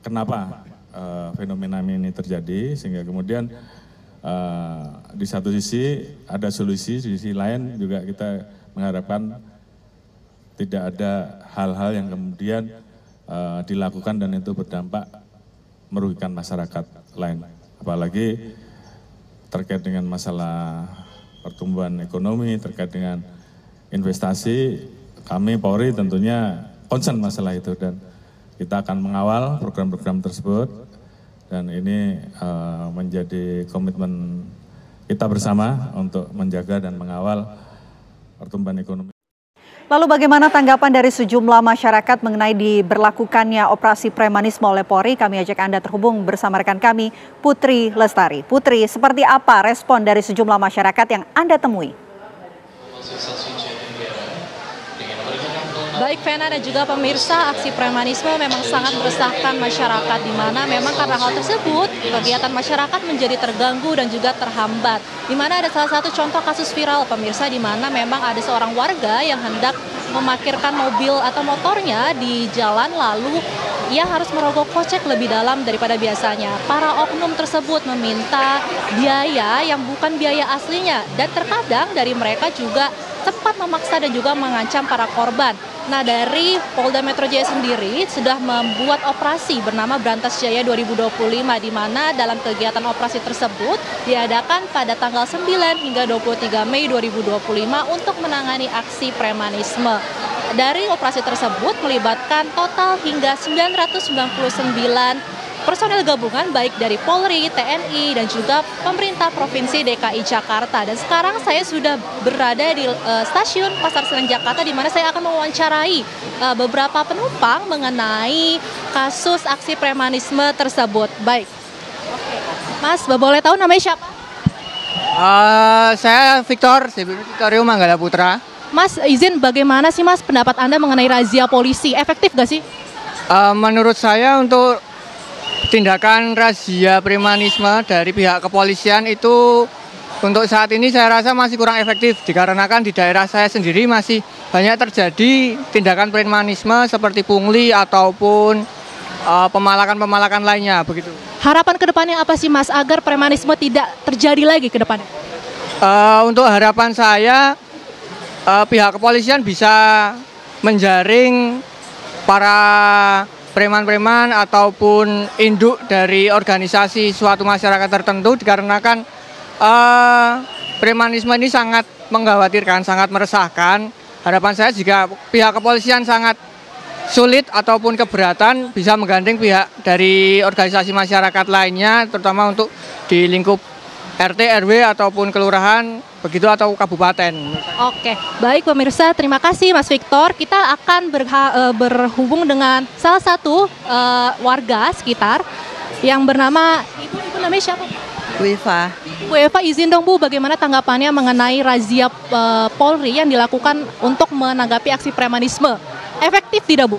kenapa fenomena ini terjadi, sehingga kemudian di satu sisi ada solusi, di sisi lain juga kita mengharapkan tidak ada hal-hal yang kemudian dilakukan dan itu berdampak merugikan masyarakat lain, apalagi terkait dengan masalah pertumbuhan ekonomi, terkait dengan investasi. Kami Polri tentunya concern masalah itu dan kita akan mengawal program-program tersebut, dan ini menjadi komitmen kita bersama untuk menjaga dan mengawal pertumbuhan ekonomi.
Lalu bagaimana tanggapan dari sejumlah masyarakat mengenai diberlakukannya operasi premanisme oleh Polri? Kami ajak Anda terhubung bersama rekan kami, Putri Lestari. Putri, seperti apa respon dari sejumlah masyarakat yang Anda temui?
Baik Vena dan juga pemirsa, aksi premanisme memang sangat meresahkan masyarakat, di mana memang karena hal tersebut kegiatan masyarakat menjadi terganggu dan juga terhambat. Di mana ada salah satu contoh kasus viral pemirsa, di mana memang ada seorang warga yang hendak memarkirkan mobil atau motornya di jalan, lalu ia harus merogoh kocek lebih dalam daripada biasanya. Para oknum tersebut meminta biaya yang bukan biaya aslinya, dan terkadang dari mereka juga sempat memaksa dan juga mengancam para korban. Nah, dari Polda Metro Jaya sendiri sudah membuat operasi bernama Brantas Jaya 2025, di mana dalam kegiatan operasi tersebut diadakan pada tanggal 9 hingga 23 Mei 2025 untuk menangani aksi premanisme. Dari operasi tersebut melibatkan total hingga 999 personel gabungan baik dari Polri, TNI, dan juga pemerintah Provinsi DKI Jakarta. Dan sekarang saya sudah berada di stasiun Pasar Senen Jakarta, di mana saya akan mewawancarai beberapa penumpang mengenai kasus aksi premanisme tersebut. Baik, Mas, boleh tahu namanya siapa?
Saya Victorio Manggala Putra.
Mas, izin bagaimana sih Mas pendapat Anda mengenai razia polisi? Efektif gak sih?
Menurut saya untuk tindakan razia premanisme dari pihak kepolisian itu untuk saat ini saya rasa masih kurang efektif, dikarenakan di daerah saya sendiri masih banyak terjadi tindakan premanisme seperti pungli ataupun pemalakan-pemalakan lainnya begitu.
Harapan kedepannya apa sih Mas agar premanisme tidak terjadi lagi ke depannya?
Untuk harapan saya pihak kepolisian bisa menjaring para preman-preman ataupun induk dari organisasi suatu masyarakat tertentu, dikarenakan premanisme ini sangat mengkhawatirkan, sangat meresahkan. Harapan saya jika pihak kepolisian sangat sulit ataupun keberatan bisa menggandeng pihak dari organisasi masyarakat lainnya, terutama untuk di lingkup RT, RW ataupun kelurahan begitu atau kabupaten.
Oke, baik pemirsa, terima kasih Mas Victor. Kita akan berhubung dengan salah satu warga sekitar yang bernama Ibu namanya siapa?
Bu Eva.
Bu Eva, izin dong Bu, bagaimana tanggapannya mengenai razia Polri yang dilakukan untuk menanggapi aksi premanisme? Efektif tidak Bu?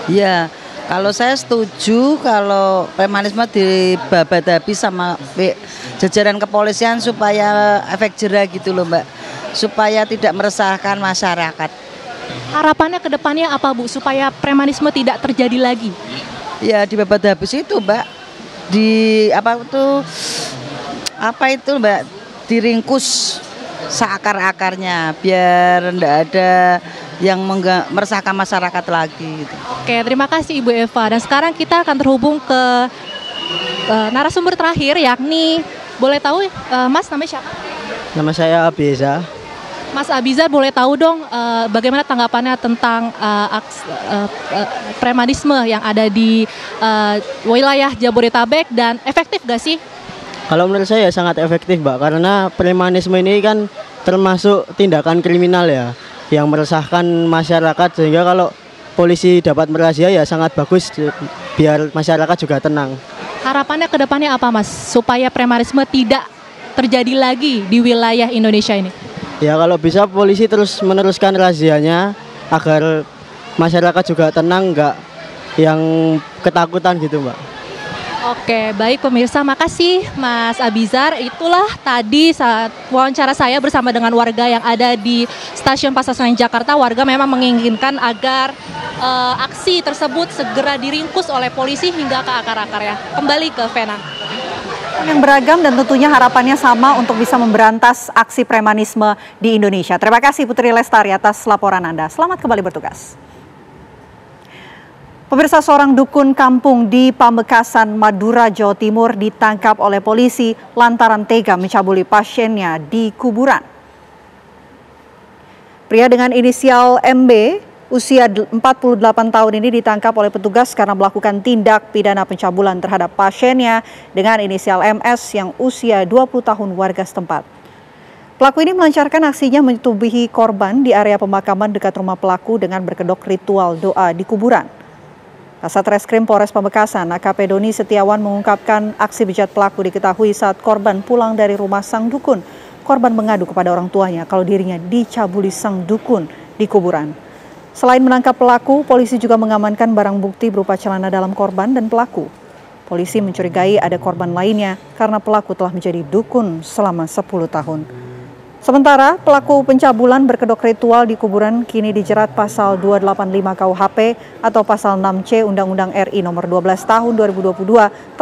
Iya. Kalau saya setuju kalau premanisme dibabat habis sama jajaran kepolisian supaya efek jera gitu loh Mbak. Supaya tidak meresahkan masyarakat.
Harapannya ke depannya apa Bu supaya premanisme tidak terjadi lagi?
Ya dibabat habis itu Mbak. Apa itu Mbak? Diringkus seakar-akarnya biar enggak ada yang meresahkan masyarakat lagi gitu.
Oke, terima kasih Ibu Eva. Dan sekarang kita akan terhubung ke narasumber terakhir, yakni boleh tahu Mas namanya siapa?
Nama saya Abiza.
Mas Abizar, boleh tahu dong bagaimana tanggapannya tentang premanisme yang ada di wilayah Jabodetabek dan efektif gak sih?
Kalau menurut saya sangat efektif Mbak, karena premanisme ini kan termasuk tindakan kriminal ya, yang meresahkan masyarakat, sehingga kalau polisi dapat merazia ya sangat bagus biar masyarakat juga tenang.
Harapannya ke depannya apa Mas supaya premanisme tidak terjadi lagi di wilayah Indonesia ini?
Ya kalau bisa polisi terus meneruskan razianya agar masyarakat juga tenang, nggak yang ketakutan gitu Mbak.
Oke, baik pemirsa, makasih Mas Abizar. Itulah tadi saat wawancara saya bersama dengan warga yang ada di Stasiun Pasar Senen Jakarta. Warga memang menginginkan agar aksi tersebut segera diringkus oleh polisi hingga ke akar-akarnya. Kembali ke Vena.
Yang beragam dan tentunya harapannya sama untuk bisa memberantas aksi premanisme di Indonesia. Terima kasih Putri Lestari atas laporan Anda. Selamat kembali bertugas. Pemirsa, seorang dukun kampung di Pamekasan, Madura, Jawa Timur ditangkap oleh polisi lantaran tega mencabuli pasiennya di kuburan. Pria dengan inisial MB usia 48 tahun ini ditangkap oleh petugas karena melakukan tindak pidana pencabulan terhadap pasiennya dengan inisial MS yang usia 20 tahun warga setempat. Pelaku ini melancarkan aksinya menyetubuhi korban di area pemakaman dekat rumah pelaku dengan berkedok ritual doa di kuburan. Kasat Reskrim Polres Pamekasan, AKP Doni Setiawan mengungkapkan aksi bejat pelaku diketahui saat korban pulang dari rumah sang dukun. Korban mengadu kepada orang tuanya kalau dirinya dicabuli sang dukun di kuburan. Selain menangkap pelaku, polisi juga mengamankan barang bukti berupa celana dalam korban dan pelaku. Polisi mencurigai ada korban lainnya karena pelaku telah menjadi dukun selama 10 tahun. Sementara pelaku pencabulan berkedok ritual di kuburan kini dijerat pasal 285 KUHP atau pasal 6C Undang-Undang RI nomor 12 tahun 2022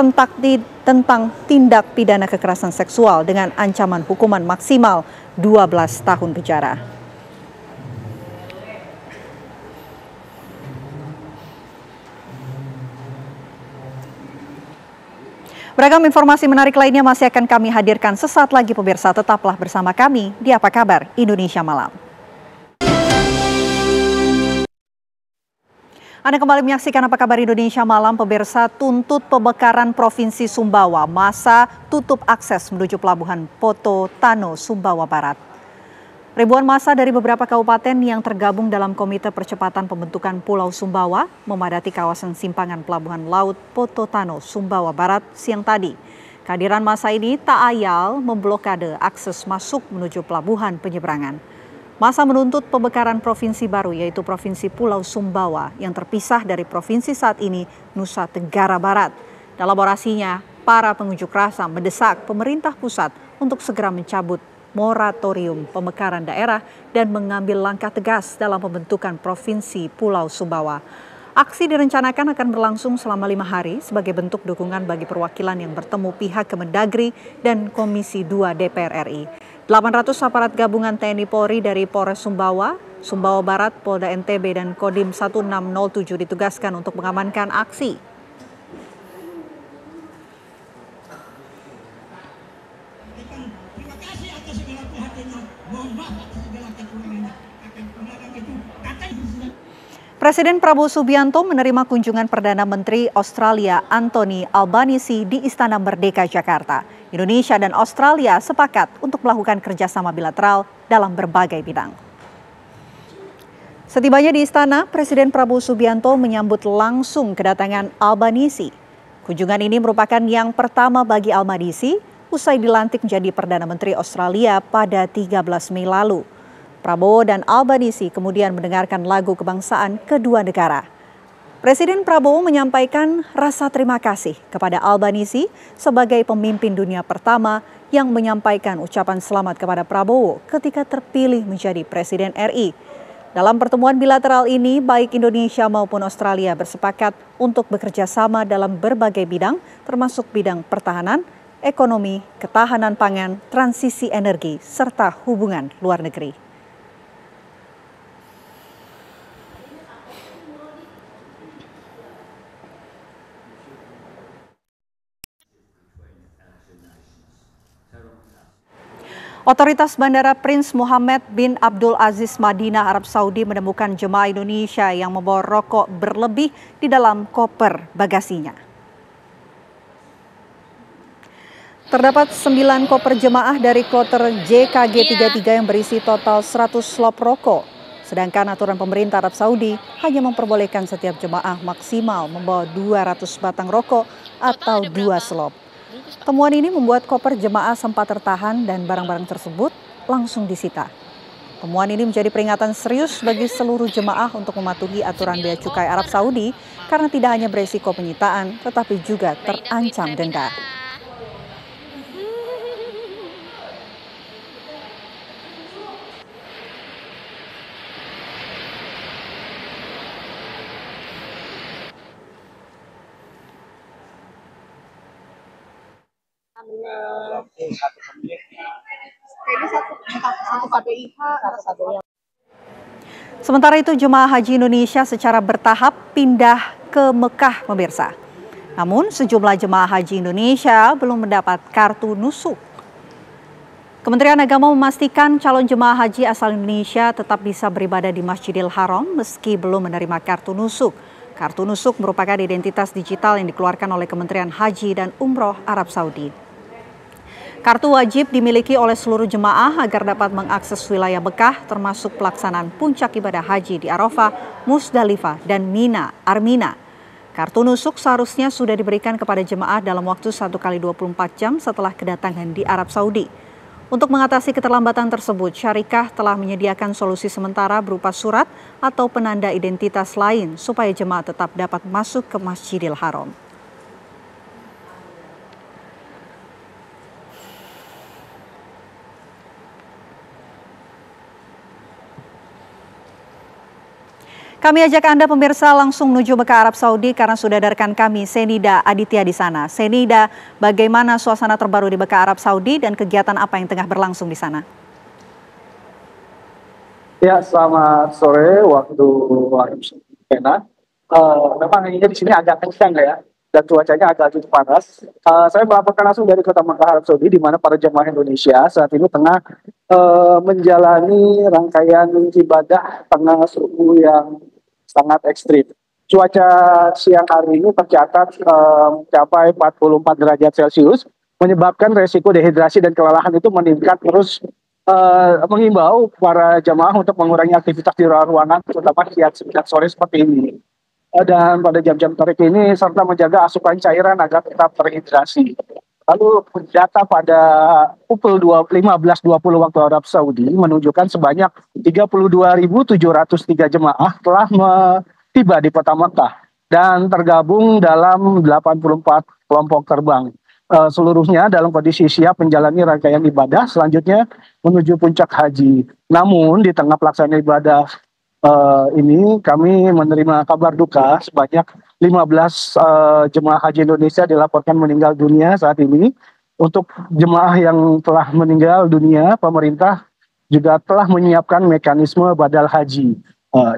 tentang tindak pidana kekerasan seksual dengan ancaman hukuman maksimal 12 tahun penjara. Beragam informasi menarik lainnya masih akan kami hadirkan sesaat lagi pemirsa. Tetaplah bersama kami di Apa Kabar Indonesia Malam. Anda kembali menyaksikan Apa Kabar Indonesia Malam, pemirsa. Tuntut pemekaran Provinsi Sumbawa, masa tutup akses menuju Pelabuhan Poto Tano, Sumbawa Barat. Ribuan massa dari beberapa kabupaten yang tergabung dalam Komite Percepatan Pembentukan Pulau Sumbawa memadati kawasan simpangan Pelabuhan Laut Poto Tano, Sumbawa Barat siang tadi. Kehadiran massa ini tak ayal memblokade akses masuk menuju pelabuhan penyeberangan. Massa menuntut pemekaran provinsi baru yaitu Provinsi Pulau Sumbawa yang terpisah dari provinsi saat ini Nusa Tenggara Barat. Dalam orasinya, para pengunjuk rasa mendesak pemerintah pusat untuk segera mencabut moratorium pemekaran daerah dan mengambil langkah tegas dalam pembentukan Provinsi Pulau Sumbawa. Aksi direncanakan akan berlangsung selama 5 hari sebagai bentuk dukungan bagi perwakilan yang bertemu pihak Kemendagri dan Komisi 2 DPR RI. 800 aparat gabungan TNI Polri dari Polres Sumbawa, Sumbawa Barat, Polda NTB, dan Kodim 1607 ditugaskan untuk mengamankan aksi. Presiden Prabowo Subianto menerima kunjungan Perdana Menteri Australia Anthony Albanese di Istana Merdeka Jakarta. Indonesia dan Australia sepakat untuk melakukan kerjasama bilateral dalam berbagai bidang. Setibanya di istana, Presiden Prabowo Subianto menyambut langsung kedatangan Albanese. Kunjungan ini merupakan yang pertama bagi Albanese usai dilantik menjadi Perdana Menteri Australia pada 13 Mei lalu. Prabowo dan Albanese kemudian mendengarkan lagu kebangsaan kedua negara. Presiden Prabowo menyampaikan rasa terima kasih kepada Albanese sebagai pemimpin dunia pertama yang menyampaikan ucapan selamat kepada Prabowo ketika terpilih menjadi Presiden RI. Dalam pertemuan bilateral ini, baik Indonesia maupun Australia bersepakat untuk bekerja sama dalam berbagai bidang, termasuk bidang pertahanan, ekonomi, ketahanan pangan, transisi energi, serta hubungan luar negeri. Otoritas Bandara Prince Mohammed bin Abdul Aziz Madinah, Arab Saudi menemukan jemaah Indonesia yang membawa rokok berlebih di dalam koper bagasinya. Terdapat 9 koper jemaah dari kloter JKG33 yang berisi total 100 slop rokok. Sedangkan aturan pemerintah Arab Saudi hanya memperbolehkan setiap jemaah maksimal membawa 200 batang rokok atau 2 slop. Temuan ini membuat koper jemaah sempat tertahan dan barang-barang tersebut langsung disita. Temuan ini menjadi peringatan serius bagi seluruh jemaah untuk mematuhi aturan bea cukai Arab Saudi karena tidak hanya beresiko penyitaan tetapi juga terancam denda. Sementara itu jemaah haji Indonesia secara bertahap pindah ke Mekah, pemirsa. Namun sejumlah jemaah haji Indonesia belum mendapat kartu nusuk. Kementerian Agama memastikan calon jemaah haji asal Indonesia tetap bisa beribadah di Masjidil Haram meski belum menerima kartu nusuk. Kartu nusuk merupakan identitas digital yang dikeluarkan oleh Kementerian Haji dan Umroh Arab Saudi. Kartu wajib dimiliki oleh seluruh jemaah agar dapat mengakses wilayah Mekah termasuk pelaksanaan puncak ibadah haji di Arafah, Musdalifah, dan Mina, Armina. Kartu nusuk seharusnya sudah diberikan kepada jemaah dalam waktu 1 kali 24 jam setelah kedatangan di Arab Saudi. Untuk mengatasi keterlambatan tersebut, Syarikah telah menyediakan solusi sementara berupa surat atau penanda identitas lain supaya jemaah tetap dapat masuk ke Masjidil Haram. Kami ajak Anda pemirsa langsung menuju Mekah Arab Saudi karena sudah ada rekan kami Senida Aditya di sana. Senida, bagaimana suasana terbaru di Mekah Arab Saudi dan kegiatan apa yang tengah berlangsung di sana?
Ya, selamat sore waktu Pena. Memang ini di sini agak kencang ya, dan cuacanya agak cukup panas. Saya melaporkan langsung dari kota Mekah Arab Saudi, di mana para jemaah Indonesia saat ini tengah menjalani rangkaian ibadah tengah suhu yang sangat ekstrim. Cuaca siang hari ini tercatat mencapai 44 derajat Celcius, menyebabkan resiko dehidrasi dan kelelahan itu meningkat terus. Mengimbau para jamaah untuk mengurangi aktivitas di luar ruangan, terutama siang sore seperti ini. Dan pada jam-jam terik ini serta menjaga asupan cairan agar tetap terhidrasi. Lalu data pada pukul 15.20 waktu Arab Saudi menunjukkan sebanyak 32.703 jemaah telah tiba di kota Mekah dan tergabung dalam 84 kelompok terbang. Seluruhnya dalam kondisi siap menjalani rangkaian ibadah selanjutnya menuju puncak haji. Namun di tengah pelaksanaan ibadah ini kami menerima kabar duka sebanyak 15 jemaah haji Indonesia dilaporkan meninggal dunia saat ini. Untuk jemaah yang telah meninggal dunia, pemerintah juga telah menyiapkan mekanisme badal haji.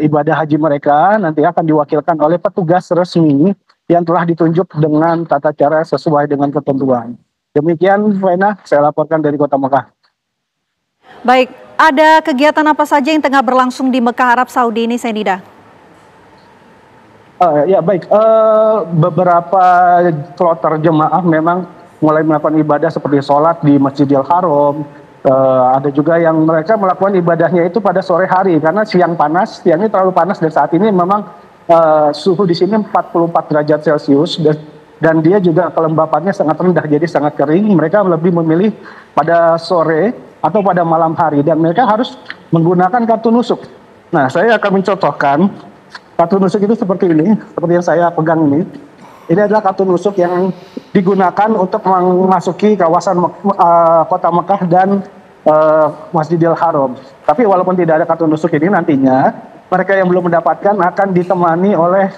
Ibadah haji mereka nanti akan diwakilkan oleh petugas resmi yang telah ditunjuk dengan tata cara sesuai dengan ketentuan. Demikian, Vena, saya laporkan dari Kota Mekah.
Baik, ada kegiatan apa saja yang tengah berlangsung di Mekah Arab Saudi ini, Senida?
Ya baik, beberapa kloter jemaah memang mulai melakukan ibadah seperti sholat di Masjidil Haram. Ada juga yang mereka melakukan ibadahnya itu pada sore hari karena siangnya terlalu panas dan saat ini memang suhu di sini 44 derajat Celcius dan dia juga kelembapannya sangat rendah jadi sangat kering. Mereka lebih memilih pada sore atau pada malam hari dan mereka harus menggunakan kartu nusuk. Nah, saya akan mencontohkan kartu nusuk itu seperti ini, seperti yang saya pegang ini. Ini adalah kartu nusuk yang digunakan untuk memasuki kawasan kota Mekah dan Masjidil Haram. Tapi walaupun tidak ada kartu nusuk ini, nantinya mereka yang belum mendapatkan akan ditemani oleh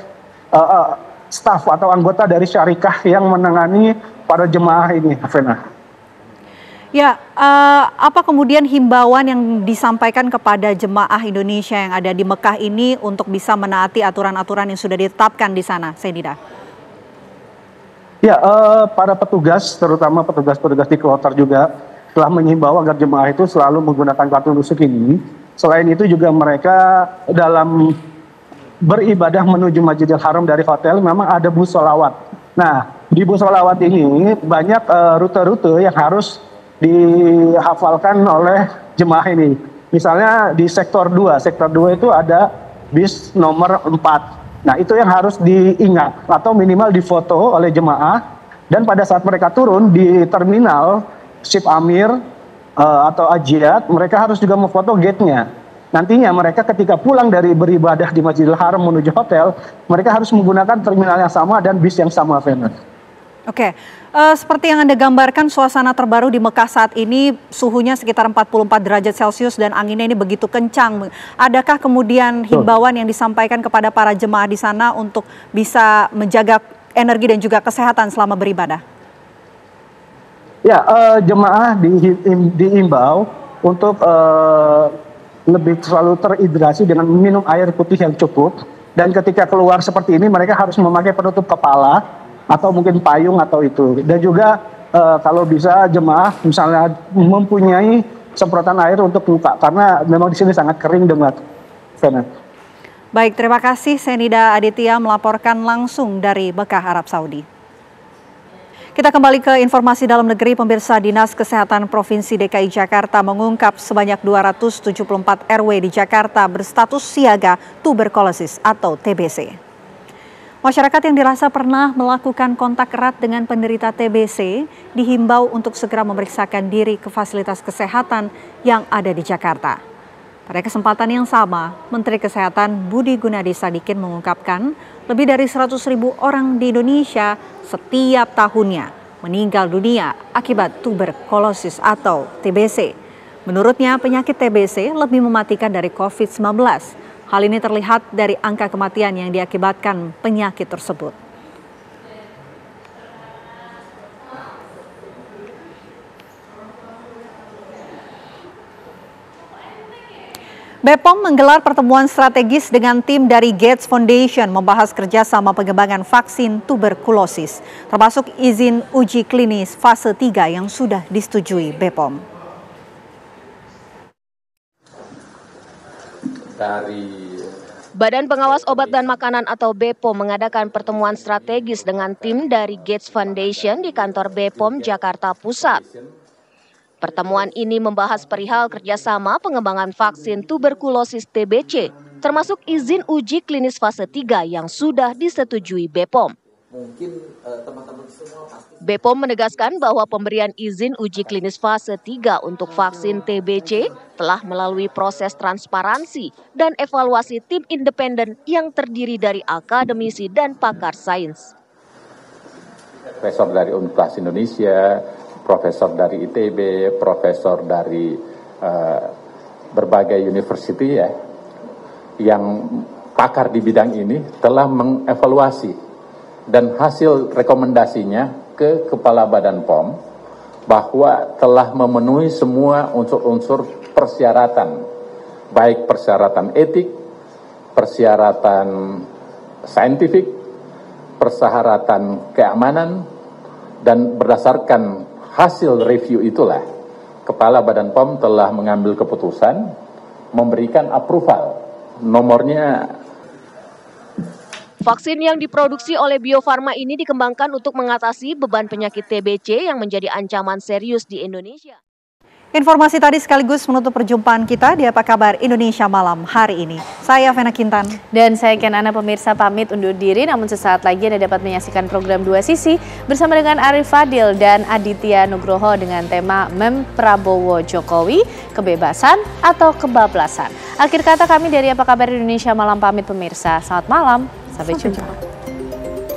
staf atau anggota dari Syarikah yang menangani para jemaah ini, Afena.
Ya, apa kemudian himbauan yang disampaikan kepada jemaah Indonesia yang ada di Mekah ini untuk bisa menaati aturan-aturan yang sudah ditetapkan di sana, Senida?
Ya, para petugas, terutama petugas-petugas di kloter juga telah mengimbau agar jemaah itu selalu menggunakan kartu nusuk ini. Selain itu juga mereka dalam beribadah menuju Masjidil Haram dari hotel memang ada bus sholawat. Nah, di bus sholawat ini banyak rute-rute yang harus dihafalkan oleh jemaah ini. Misalnya di sektor 2 itu ada bis nomor 4. Nah, itu yang harus diingat atau minimal difoto oleh jemaah dan pada saat mereka turun di terminal Ship Amir atau Ajiat, mereka harus juga memfoto gate-nya. Nantinya mereka ketika pulang dari beribadah di Masjidil Haram menuju hotel, mereka harus menggunakan terminal yang sama dan bis yang sama, Venus.
Oke, seperti yang Anda gambarkan suasana terbaru di Mekah saat ini suhunya sekitar 44 derajat Celcius dan anginnya ini begitu kencang. Adakah kemudian himbauan yang disampaikan kepada para jemaah di sana untuk bisa menjaga energi dan juga kesehatan selama beribadah?
Ya, jemaah diimbau untuk lebih selalu terhidrasi dengan minum air putih yang cukup. Dan ketika keluar seperti ini mereka harus memakai penutup kepala atau mungkin payung atau itu. Dan juga kalau bisa jemaah misalnya mempunyai semprotan air untuk muka karena memang di sini sangat kering dengan Vena.
Baik, terima kasih Senida Aditya melaporkan langsung dari Mekah, Arab Saudi. Kita kembali ke informasi dalam negeri. Pemirsa, Dinas Kesehatan Provinsi DKI Jakarta mengungkap sebanyak 274 RW di Jakarta berstatus siaga tuberkulosis atau TBC. Masyarakat yang dirasa pernah melakukan kontak erat dengan penderita TBC dihimbau untuk segera memeriksakan diri ke fasilitas kesehatan yang ada di Jakarta. Pada kesempatan yang sama, Menteri Kesehatan Budi Gunadi Sadikin mengungkapkan lebih dari 100.000 orang di Indonesia setiap tahunnya meninggal dunia akibat tuberkulosis atau TBC. Menurutnya, penyakit TBC lebih mematikan dari COVID-19. Hal ini terlihat dari angka kematian yang diakibatkan penyakit tersebut. BPOM menggelar pertemuan strategis dengan tim dari Gates Foundation membahas kerjasama pengembangan vaksin tuberkulosis, termasuk izin uji klinis fase 3 yang sudah disetujui BPOM.
Badan Pengawas Obat dan Makanan atau BPOM mengadakan pertemuan strategis dengan tim dari Gates Foundation di kantor BPOM Jakarta Pusat. Pertemuan ini membahas perihal kerjasama pengembangan vaksin tuberkulosis TBC, termasuk izin uji klinis fase 3 yang sudah disetujui BPOM. BPOM menegaskan bahwa pemberian izin uji klinis fase 3 untuk vaksin TBC telah melalui proses transparansi dan evaluasi tim independen yang terdiri dari akademisi dan pakar sains.
Profesor dari Universitas Indonesia, profesor dari ITB, profesor dari berbagai university ya, yang pakar di bidang ini telah mengevaluasi dan hasil rekomendasinya ke Kepala Badan POM bahwa telah memenuhi semua unsur-unsur persyaratan, baik persyaratan etik, persyaratan saintifik, persyaratan keamanan, dan berdasarkan hasil review itulah Kepala Badan POM telah mengambil keputusan memberikan approval nomornya.
Vaksin yang diproduksi oleh Bio Farma ini dikembangkan untuk mengatasi beban penyakit TBC yang menjadi ancaman serius di Indonesia.
Informasi tadi sekaligus menutup perjumpaan kita di Apa Kabar Indonesia Malam hari ini. Saya Vena Kintan.
Dan saya Ken Ana, pemirsa pamit undur diri, namun sesaat lagi Anda dapat menyaksikan program Dua Sisi bersama dengan Arif Fadil dan Aditya Nugroho dengan tema Mem Prabowo Jokowi, kebebasan atau kebablasan. Akhir kata kami dari Apa Kabar Indonesia Malam pamit pemirsa. Selamat malam, sampai jumpa.